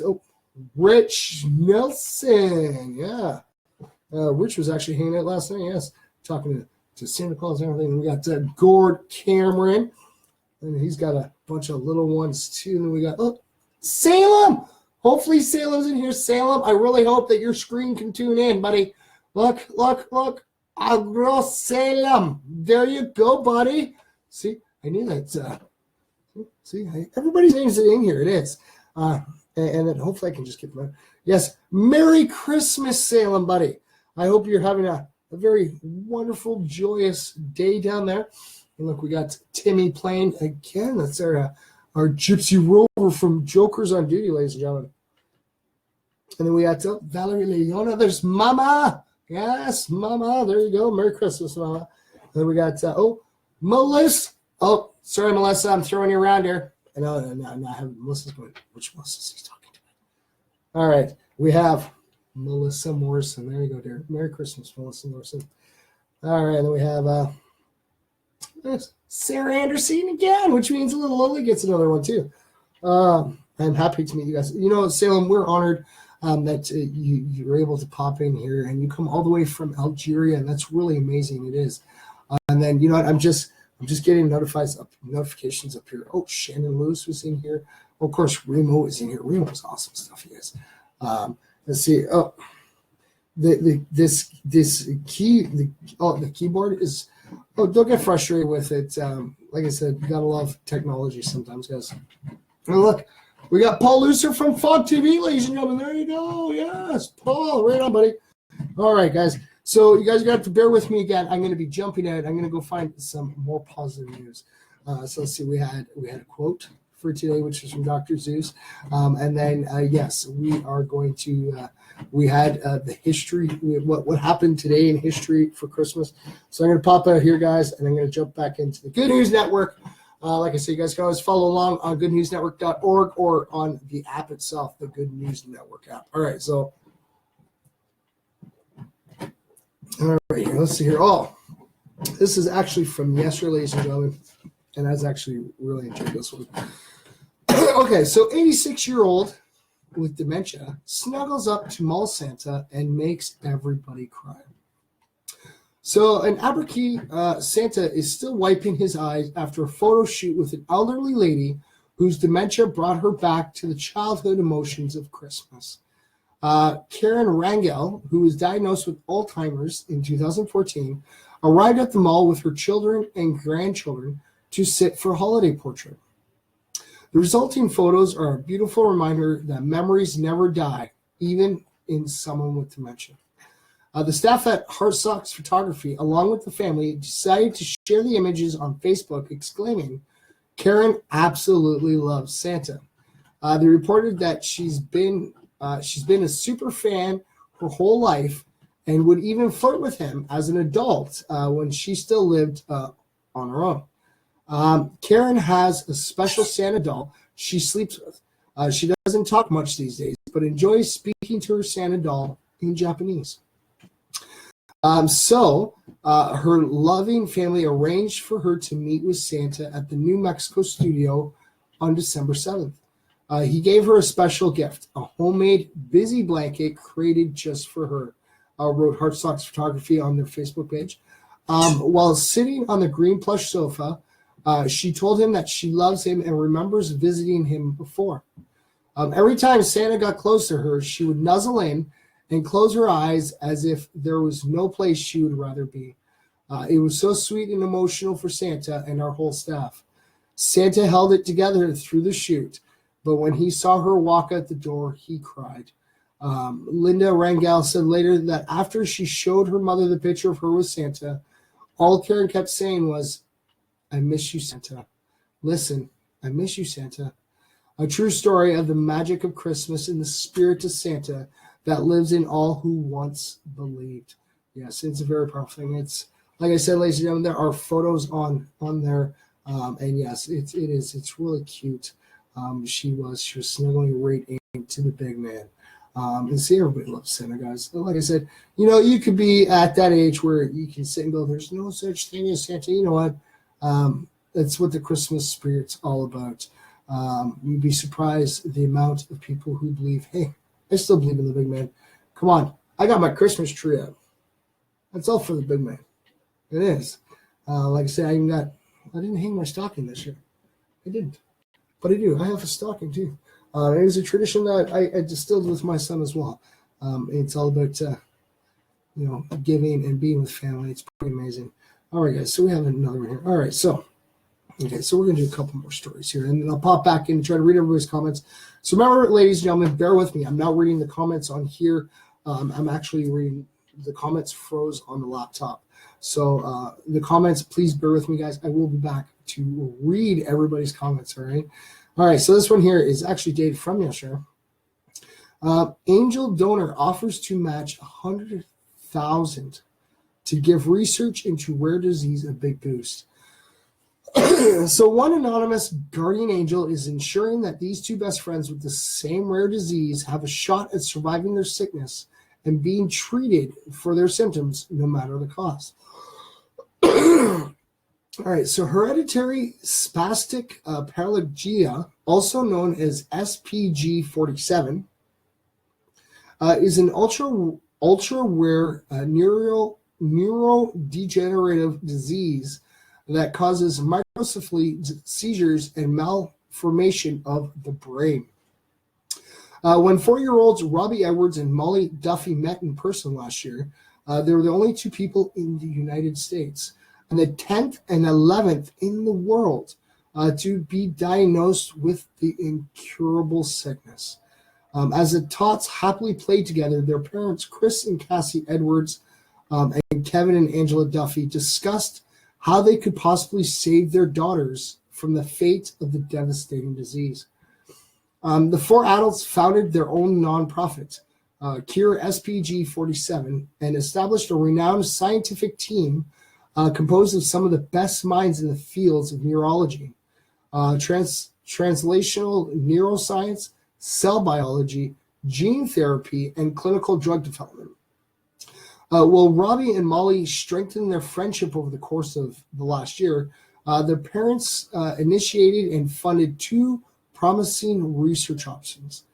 Rich Nelson. Yeah. Rich was actually hanging out last night. Yes, talking to Santa Claus and everything. We got Gord Cameron, and he's got a bunch of little ones too. And we got Salem. Hopefully Salem's in here. Salem, I really hope that your screen can tune in, buddy. Look. Agro Salem. There you go, buddy. See, I knew that. See, everybody's names are in here. It is. And then hopefully I can just get them. Yes, Merry Christmas, Salem, buddy. I hope you're having a very wonderful, joyous day down there. And look, we got Timmy playing again. That's our Gypsy Rover from Jokers on Duty, ladies and gentlemen. And then we got Valerie Leona. There's Mama. Yes, Mama. There you go. Merry Christmas, Mama. And then we got, Melissa. Oh, sorry, Melissa. I'm throwing you around here. I know, I have Melissa's going. Which Melissa is he talking to? All right. We have Melissa Morrison. There you go, dear. Merry Christmas, Melissa Morrison. All right. And then we have Sarah Anderson again, which means little Lily gets another one too. I'm happy to meet you guys. Salem, we're honored that you're able to pop in here, and you come all the way from Algeria, and that's really amazing. It is. And then I'm just getting notifications up here. Oh, Shannon Lewis was in here. Oh, of course, Remo was in here. Remo's awesome stuff, you guys. Let's see. Oh, the keyboard is. Oh, don't get frustrated with it. Like I said, you gotta love technology sometimes, guys. And look, we got Paul Lucer from Fog TV, ladies and gentlemen. There you go. Yes, Paul, right on, buddy. All right, guys. So you guys are gonna have to bear with me again. I'm gonna be jumping out. I'm gonna go find some more positive news. So let's see. We had a quote for today, which is from Dr. Zeus, and then yes, we are going to. We had the history, what happened today in history for Christmas. So I'm going to pop out here, guys, and I'm going to jump back into the Good News Network. Like I said, you guys can always follow along on goodnewsnetwork.org or on the app itself, the Good News Network app. All right, so all right, let's see here. Oh, this is actually from yesterday, ladies and gentlemen, and I was actually really enjoyed this one. Okay, so 86-year-old with dementia snuggles up to mall Santa and makes everybody cry. So an Aberkey Santa is still wiping his eyes after a photo shoot with an elderly lady whose dementia brought her back to the childhood emotions of Christmas. Karen Rangel, who was diagnosed with Alzheimer's in 2014, arrived at the mall with her children and grandchildren to sit for a holiday portrait. The resulting photos are a beautiful reminder that memories never die, even in someone with dementia. The staff at Heart Socks Photography, along with the family, decided to share the images on Facebook, exclaiming, "Karen absolutely loves Santa." They reported that she's been a super fan her whole life and would even flirt with him as an adult when she still lived on her own. Karen has a special Santa doll she sleeps with. She doesn't talk much these days, but enjoys speaking to her Santa doll in Japanese. So her loving family arranged for her to meet with Santa at the New Mexico studio on December 7th. He gave her a special gift, a homemade busy blanket created just for her, wrote Heart Socks Photography on their Facebook page. While sitting on the green plush sofa, she told him that she loves him and remembers visiting him before. Every time Santa got close to her, she would nuzzle in and close her eyes as if there was no place she would rather be. It was so sweet and emotional for Santa and our whole staff. Santa held it together through the shoot, but when he saw her walk out the door, he cried. Linda Rangel said later that after she showed her mother the picture of her with Santa, all Karen kept saying was, "I miss you, Santa. Listen, I miss you, Santa." A true story of the magic of Christmas and the spirit of Santa that lives in all who once believed. Yes, it's a very powerful thing. It's like I said, ladies and gentlemen, there are photos on there, and yes, it's really cute. She was snuggling right into the big man. And see, everybody loves Santa, guys. Like I said, you could be at that age where you can sit and go, there's no such thing as Santa. You know what? That's what the Christmas spirit's all about. You'd be surprised the amount of people who believe, hey, I still believe in the big man. Come on, I got my Christmas tree up. That's all for the big man. It is. Like I said, I didn't hang my stocking this year. I didn't. But I do. I have a stocking too. It is a tradition that I distilled with my son as well. It's all about giving and being with family. It's pretty amazing. All right, guys. So we have another one here. All right. So we're gonna do a couple more stories here, and then I'll pop back in and try to read everybody's comments. So remember, ladies and gentlemen, bear with me. I'm not reading the comments on here. I'm actually reading the comments froze on the laptop. So the comments, please bear with me, guys. I will be back to read everybody's comments, all right? All right, so this one here is actually dated from yesterday. Angel donor offers to match $100,000 to give research into rare disease a big boost. So one anonymous guardian angel is ensuring that these two best friends with the same rare disease have a shot at surviving their sickness and being treated for their symptoms no matter the cost. All right, so hereditary spastic paraplegia, also known as SPG47, is an ultra rare neurodegenerative disease that causes microcephaly, seizures, and malformation of the brain. When 4-year-olds Robbie Edwards and Molly Duffy met in person last year, they were the only two people in the United States and the 10th and 11th in the world to be diagnosed with the incurable sickness. As the tots happily played together, their parents, Chris and Cassie Edwards, and Kevin and Angela Duffy, discussed how they could possibly save their daughters from the fate of the devastating disease. The 4 adults founded their own nonprofit, Cure SPG 47, and established a renowned scientific team composed of some of the best minds in the fields of neurology, translational neuroscience, cell biology, gene therapy, and clinical drug development. While Robbie and Molly strengthened their friendship over the course of the last year, their parents initiated and funded 2 promising research options: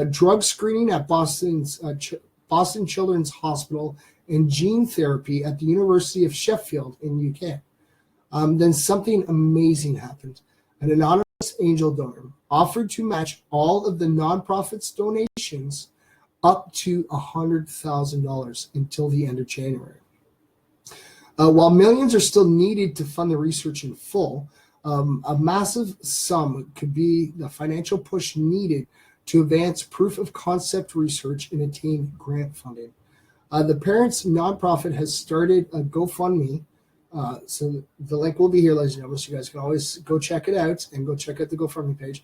drug screening at Boston Children's Hospital and gene therapy at the University of Sheffield in UK. Then something amazing happened. An anonymous angel donor offered to match all of the nonprofit's donations up to $100,000 until the end of January. While millions are still needed to fund the research in full, a massive sum could be the financial push needed to advance proof of concept research and attain grant funding. The parents' nonprofit has started a GoFundMe. So the link will be here, ladies and gentlemen. So you guys can always go check it out and go check out the GoFundMe page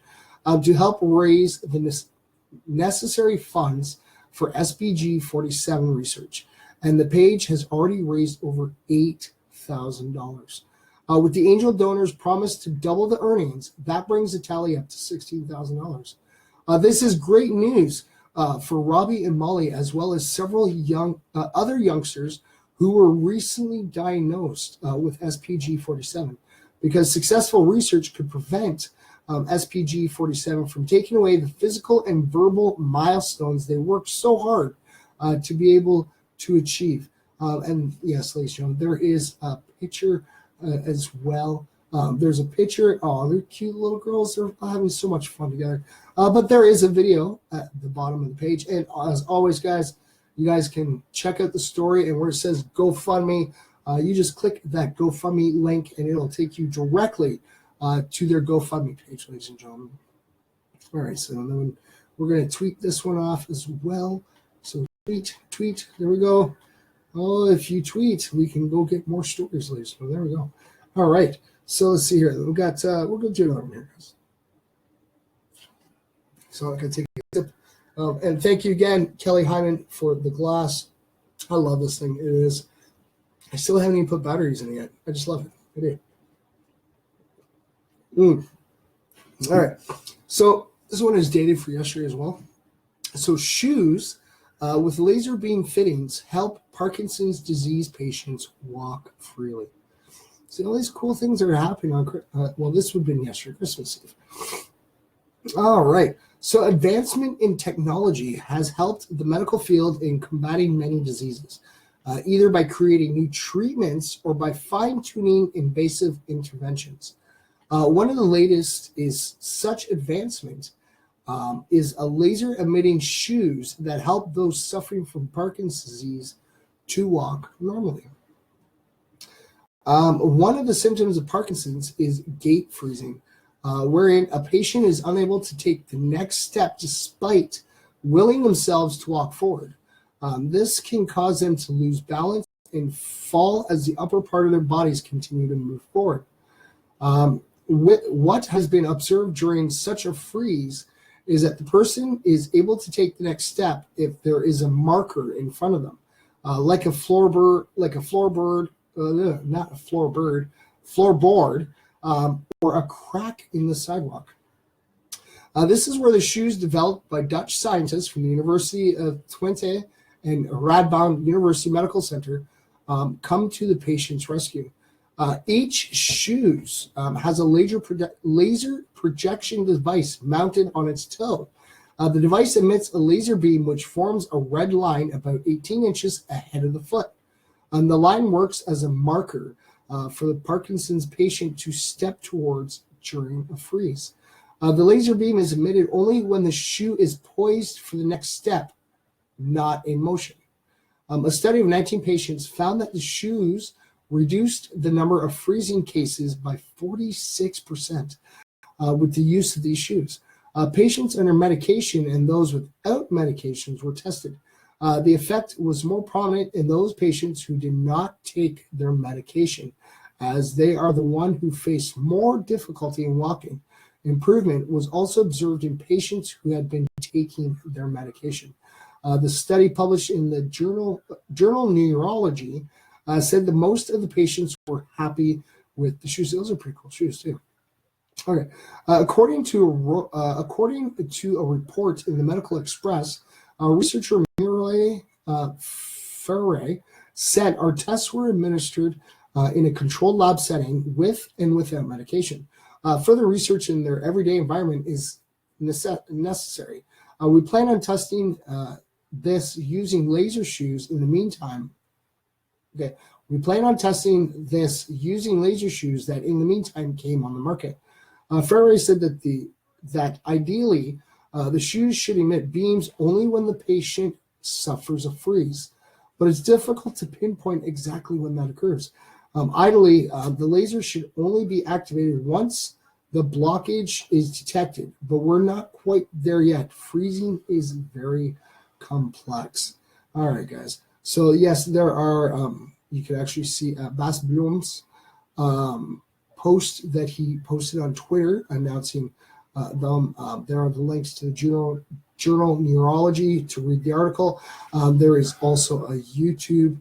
to help raise the necessary funds for SPG 47 research. And the page has already raised over $8,000. With the angel donors promised to double the earnings, that brings the tally up to $16,000. This is great news for Robbie and Molly, as well as several other youngsters who were recently diagnosed with SPG 47, because successful research could prevent SPG 47 from taking away the physical and verbal milestones they worked so hard to be able to achieve. And yes, ladies and gentlemen, there is a picture as well. There's a picture. Oh, they're cute little girls. They're having so much fun together. But there is a video at the bottom of the page. And as always, guys, you guys can check out the story. And where it says GoFundMe, you just click that GoFundMe link, and it'll take you directly to their GoFundMe page, ladies and gentlemen. All right, so then we're going to tweet this one off as well. So tweet. There we go. Oh, if you tweet, we can go get more stories, ladies. So there we go. All right. So let's see here. We'll go to another one here, guys. So I'm going to take a sip. And thank you again, Kelly Hyman, for the glass. I love this thing. It is I still haven't even put batteries in it yet. I just love it. I do. All right. So this one is dated for yesterday as well. So shoes with laser beam fittings help Parkinson's disease patients walk freely. So all these cool things that are happening on, well, this would have been yesterday, Christmas Eve. All right. So advancement in technology has helped the medical field in combating many diseases, either by creating new treatments or by fine-tuning invasive interventions. One of the latest is such advancement is a laser-emitting shoes that help those suffering from Parkinson's disease to walk normally. One of the symptoms of Parkinson's is gait freezing, wherein a patient is unable to take the next step despite willing themselves to walk forward. This can cause them to lose balance and fall as the upper part of their bodies continue to move forward. What has been observed during such a freeze is that the person is able to take the next step if there is a marker in front of them, like a floorboard, or a crack in the sidewalk. This is where the shoes developed by Dutch scientists from the University of Twente and Radboud University Medical Center come to the patient's rescue. Each shoes has a laser projection device mounted on its toe. The device emits a laser beam which forms a red line about 18 inches ahead of the foot. And the line works as a marker for the Parkinson's patient to step towards during a freeze. The laser beam is emitted only when the shoe is poised for the next step, not in motion. A study of 19 patients found that the shoes reduced the number of freezing cases by 46% with the use of these shoes. Patients under medication and those without medications were tested. The effect was more prominent in those patients who did not take their medication, as they are the one who face more difficulty in walking. Improvement was also observed in patients who had been taking their medication. The study published in the journal Neurology said that most of the patients were happy with the shoes. Those are pretty cool shoes too. Okay, according to a report in the Medical Express, researcher Mireille Ferre said our tests were administered in a controlled lab setting with and without medication. Further research in their everyday environment is necessary. We plan on testing this using laser shoes in the meantime. Okay, we plan on testing this using laser shoes that in the meantime came on the market. Ferrari said that ideally the shoes should emit beams only when the patient suffers a freeze, but it's difficult to pinpoint exactly when that occurs. Ideally, the laser should only be activated once the blockage is detected, but we're not quite there yet. Freezing is very complex. All right, guys. So yes, there are, you can actually see Bas Bloem's post that he posted on Twitter announcing them. There are the links to the journal Neurology to read the article. There is also a YouTube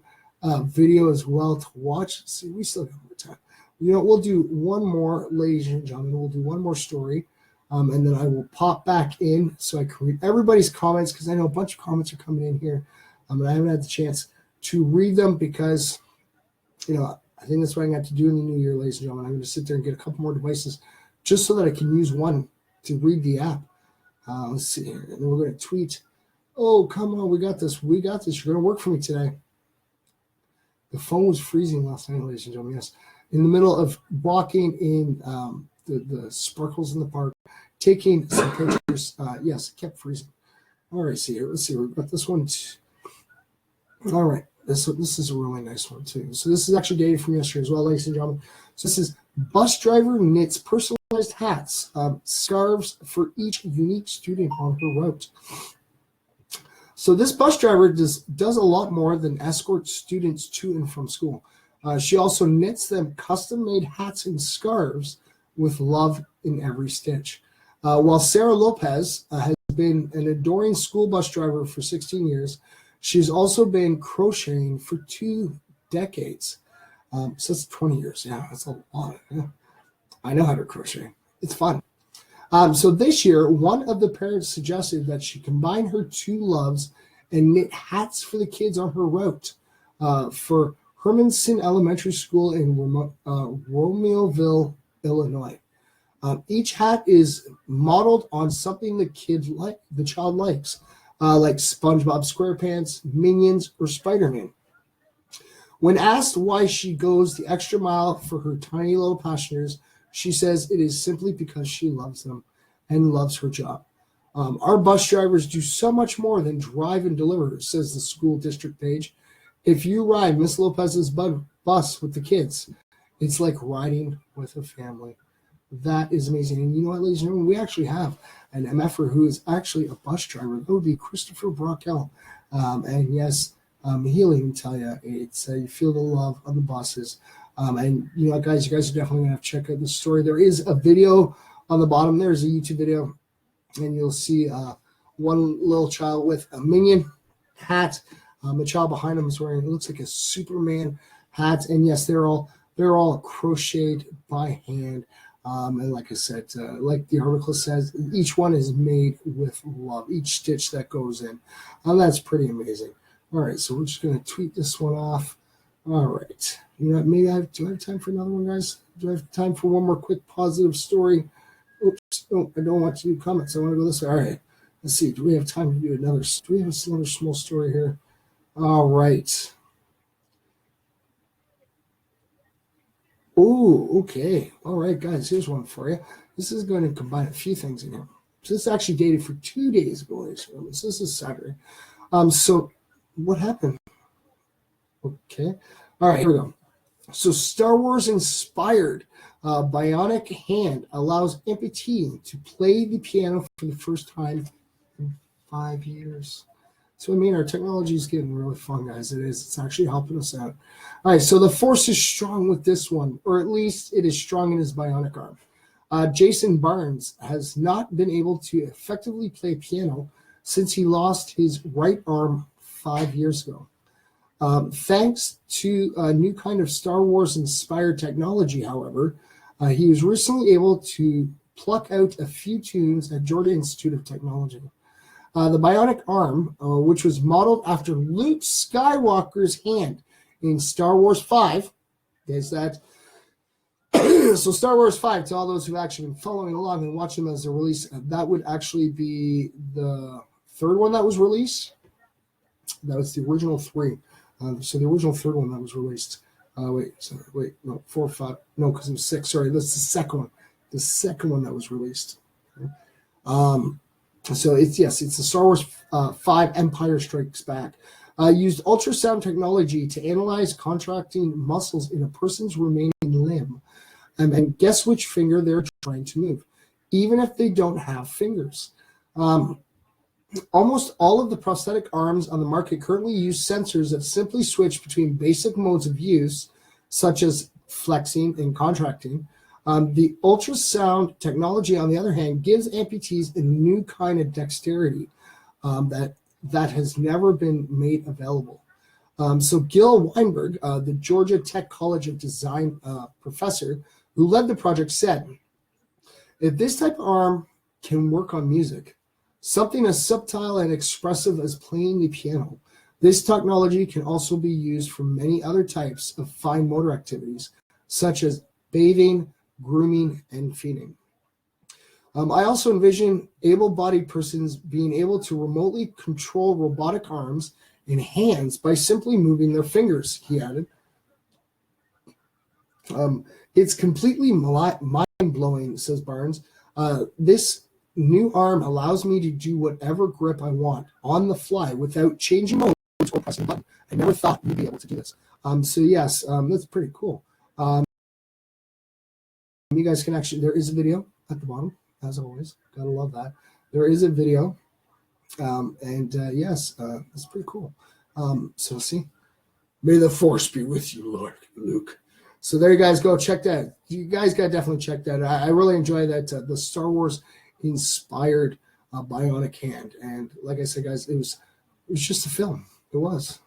video as well to watch. Let's see, we still got more time. We'll do one more, ladies and gentlemen. We'll do one more story, and then I will pop back in so I can read everybody's comments, because I know a bunch of comments are coming in here, and I haven't had the chance to read them because, I think that's what I'm going to have to do in the new year, ladies and gentlemen. I'm going to sit there and get a couple more devices just so that I can use one to read the app. Let's see here. And then we're going to tweet. Oh, come on. We got this. We got this. You're going to work for me today. The phone was freezing last night, ladies and gentlemen. Yes. In the middle of walking in the sparkles in the park, taking some pictures. Yes, it kept freezing. All right, see here. Let's see. We've got this one. All right. This is a really nice one, too. So this is actually dated from yesterday as well, ladies and gentlemen. So this is bus driver knits personalized hats, scarves for each unique student on her route. So this bus driver does a lot more than escort students to and from school. She also knits them custom-made hats and scarves with love in every stitch. While Sarah Lopez has been an adoring school bus driver for 16 years, she's also been crocheting for 2 decades. So it's 20 years. Yeah, that's a lot. Yeah. I know how to crochet. It's fun. So this year, one of the parents suggested that she combine her two loves and knit hats for the kids on her route for Hermanson Elementary School in Romeoville, Illinois. Each hat is modeled on something the child likes, like SpongeBob SquarePants, Minions, or Spider-Man. When asked why she goes the extra mile for her tiny little passioners, she says it is simply because she loves them and loves her job. Our bus drivers do so much more than drive and deliver, says the school district page. If you ride Miss Lopez's bus with the kids, it's like riding with a family. That is amazing. And you know what, ladies and gentlemen, we actually have an MFer who is actually a bus driver. That would be Christopher Brockell. And yes, he'll even tell you, it's you feel the love of the buses. And you know, guys, you guys are definitely going to have to check out the story. There is a video on the bottom. There's a YouTube video, and you'll see one little child with a Minion hat. The child behind him is wearing, it looks like a Superman hat. And yes, they're all crocheted by hand. And like I said, like the article says, each one is made with love, each stitch that goes in. That's pretty amazing. All right, so we're just going to tweet this one off. All right. You know, maybe do I have time for another one, guys? Do I have time for one more quick positive story? Oops, no, I don't want to do comments. I want to go this way. All right. Let's see. Do we have time to do another? Do we have another small story here? All right. Oh, okay. All right, guys, here's one for you. This is going to combine a few things in here. So this is actually dated for 2 days ago. So this is Saturday. So what happened? Okay. All right, here we go. So Star Wars inspired bionic hand allows amputee to play the piano for the first time in 5 years. So, I mean, our technology is getting really fun, guys. It is. It's actually helping us out. All right, so the force is strong with this one, or at least it is strong in his bionic arm. Jason Barnes has not been able to effectively play piano since he lost his right arm 5 years ago. Thanks to a new kind of Star Wars-inspired technology, however, he was recently able to pluck out a few tunes at Georgia Institute of Technology. The bionic arm, which was modeled after Luke Skywalker's hand in Star Wars 5, is that. So Star Wars 5, to all those who've actually been following along and watching them as a release, that would actually be the third one that was released. That was the original 3. So the original third one that was released. No, 4, 5. No, because it was 6. Sorry, that's the second one. The second one that was released. So it's the Star Wars 5 Empire Strikes Back. Used ultrasound technology to analyze contracting muscles in a person's remaining limb. And guess which finger they're trying to move, even if they don't have fingers. Almost all of the prosthetic arms on the market currently use sensors that simply switch between basic modes of use, such as flexing and contracting. The ultrasound technology, on the other hand, gives amputees a new kind of dexterity that has never been made available. So Gil Weinberg, the Georgia Tech College of Design professor who led the project, said, if this type of arm can work on music, something as subtle and expressive as playing the piano, this technology can also be used for many other types of fine motor activities, such as bathing, grooming, and feeding. I also envision able-bodied persons being able to remotely control robotic arms and hands by simply moving their fingers, he added. It's completely mind-blowing, says Barnes. This new arm allows me to do whatever grip I want on the fly without changing modes or pressing a button. I never thought we'd be able to do this. So yes, that's pretty cool. You guys can actually, there is a video at the bottom, as always. Gotta love that. There is a video. Yes, it's pretty cool. So see, may the force be with you, Lord Luke. So there you guys go. Check that. You guys got to definitely check that. I really enjoy that. The Star Wars inspired bionic hand. And like I said, guys, it was just a film. It was.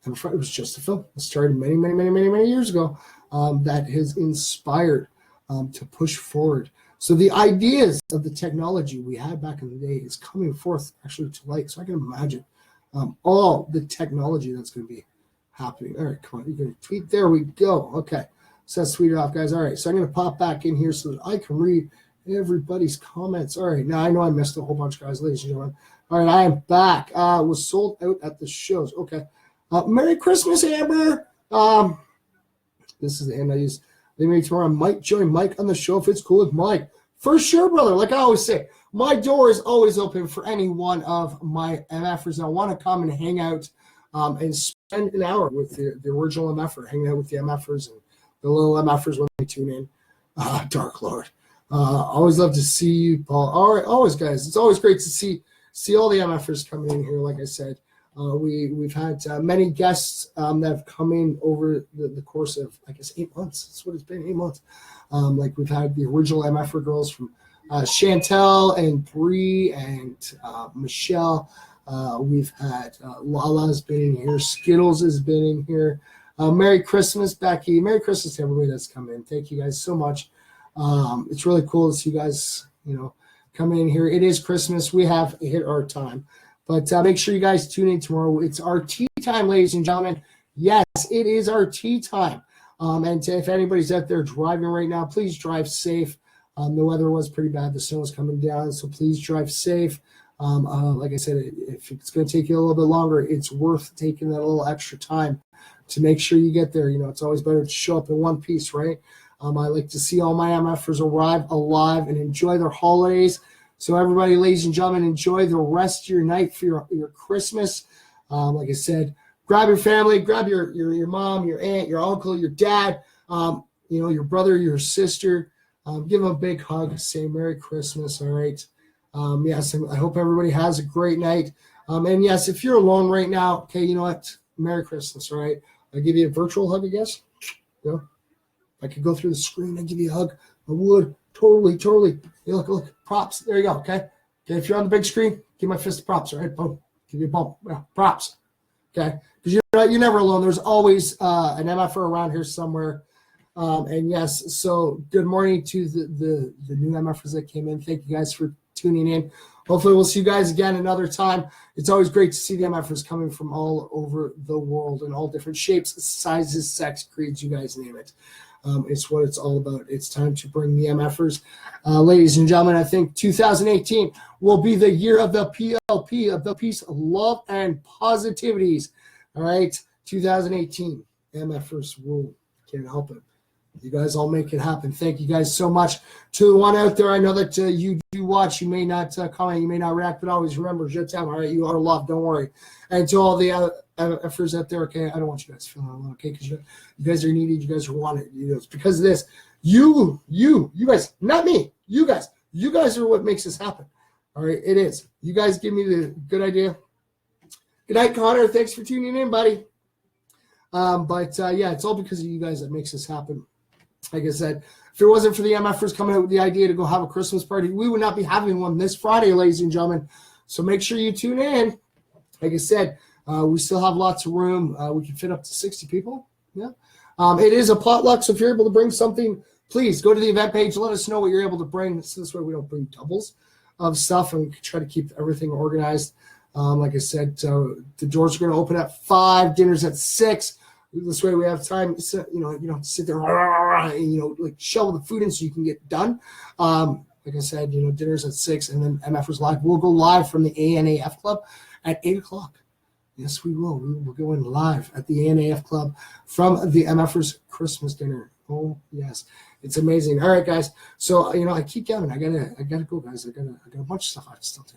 And it was just a film. It started many years ago that has inspired to push forward. So the ideas of the technology we had back in the day is coming forth actually to light. So I can imagine all the technology that's going to be happening. All right, come on, you're going to tweet. There we go. Okay, so let's tweet it off, guys. All right, so I'm going to pop back in here so that I can read everybody's comments. All right, now I know I missed a whole bunch, guys, ladies and gentlemen. All right, I am back. Was sold out at the shows. Okay. Merry Christmas, Amber. This is the hand I use. Maybe tomorrow I might join Mike on the show if it's cool with Mike. For sure, brother. Like I always say, my door is always open for any one of my MFers that want to come and hang out and spend an hour with the original MFer, hanging out with the MFers and the little MFers when they tune in. Dark Lord. Always love to see you, Paul. All right, always, guys. It's always great to see all the MFers coming in here, like I said. We've had many guests that have come in over the course of, I guess, 8 months. That's what it's been, 8 months. Like we've had the original MFer girls from Chantel and Bree and Michelle. We've had Lala's been in here. Skittles has been in here. Merry Christmas, Becky. Merry Christmas to everybody that's come in. Thank you guys so much. It's really cool to see you guys, come in here. It is Christmas. We have hit our time. But make sure you guys tune in tomorrow. It's our tea time, ladies and gentlemen. Yes, it is our tea time. And if anybody's out there driving right now, please drive safe. The weather was pretty bad. The snow was coming down, so please drive safe. Like I said, if it's going to take you a little bit longer, it's worth taking that little extra time to make sure you get there. It's always better to show up in one piece, right? I like to see all my MFers arrive alive and enjoy their holidays. So everybody, ladies and gentlemen, enjoy the rest of your night for your Christmas. Like I said, grab your family, grab your mom, your aunt, your uncle, your dad, your brother, your sister. Give them a big hug. Say Merry Christmas, all right? Yes, I hope everybody has a great night. And yes, if you're alone right now, okay, you know what? Merry Christmas, all right? I'll give you a virtual hug, I guess. If I could go through the screen, I'd give you a hug. I would. Totally. Hey, look, props. There you go, okay? If you're on the big screen, give my fist props, all right? Boom. Give you a bump. Yeah, props, okay? Because you're never alone. There's always an MFer around here somewhere. And yes, so good morning to the new MFers that came in. Thank you guys for tuning in. Hopefully we'll see you guys again another time. It's always great to see the MFers coming from all over the world in all different shapes, sizes, sex, creeds, you guys name it. It's what it's all about. It's time to bring the MFers. Ladies and gentlemen, I think 2018 will be the year of the PLP, of the peace, love, and positivities. All right, 2018, MFers rule. Can't help it. You guys all make it happen. Thank you guys so much. To the one out there, I know that you do watch. You may not comment, you may not react, but always remember, je t'aime, all right? You are loved, don't worry. And to all the other MFers out there, okay, I don't want you guys feeling alone, okay? Because you guys are needed, you guys are wanted. It's because of this. You guys, not me, you guys are what makes this happen. All right, it is. You guys give me the good idea. Good night, Connor. Thanks for tuning in, buddy. Yeah, it's all because of you guys that makes this happen. Like I said, if it wasn't for the MFers coming out with the idea to go have a Christmas party, we would not be having one this Friday, ladies and gentlemen. So make sure you tune in. Like I said, we still have lots of room. We can fit up to 60 people. Yeah. It is a potluck, so if you're able to bring something, please go to the event page. Let us know what you're able to bring. So this way we don't bring doubles of stuff, and we can try to keep everything organized. Like I said, the doors are going to open at 5, dinner's at 6. This way we have time, you don't have to sit there and, like shovel the food in so you can get done. Like I said, dinner's at 6, and then MFers Live. We'll go live from the ANAF Club at 8 o'clock. Yes, we will. We will go in live at the ANAF Club from the MFers Christmas dinner. Oh, yes. It's amazing. All right, guys. So, I keep going. I gotta go, guys. I got a bunch of stuff I have to still do.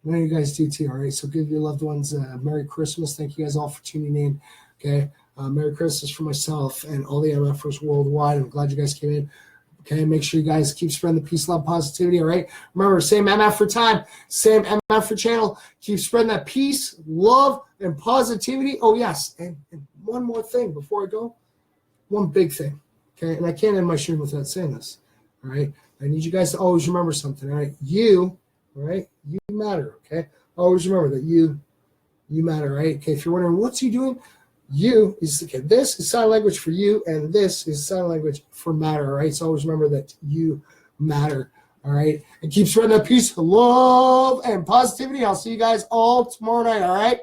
I know you guys do too, all right? So give your loved ones a Merry Christmas. Thank you guys all for tuning in, okay? Merry Christmas for myself and all the MFers worldwide. I'm glad you guys came in. Okay, make sure you guys keep spreading the peace, love, positivity, all right? Remember, same MF for time, same MF for channel. Keep spreading that peace, love, and positivity. Oh, yes, and one more thing before I go. One big thing, okay? And I can't end my stream without saying this, all right? I need you guys to always remember something, all right? You, all right? You matter, okay? Always remember that you matter, right? Okay, if you're wondering, what's he doing? you is, okay, this is sign language for you, and this is sign language for matter, all right? So always remember that you matter, all right? And keep spreading that peace, love, and positivity. I'll see you guys all tomorrow night, all right?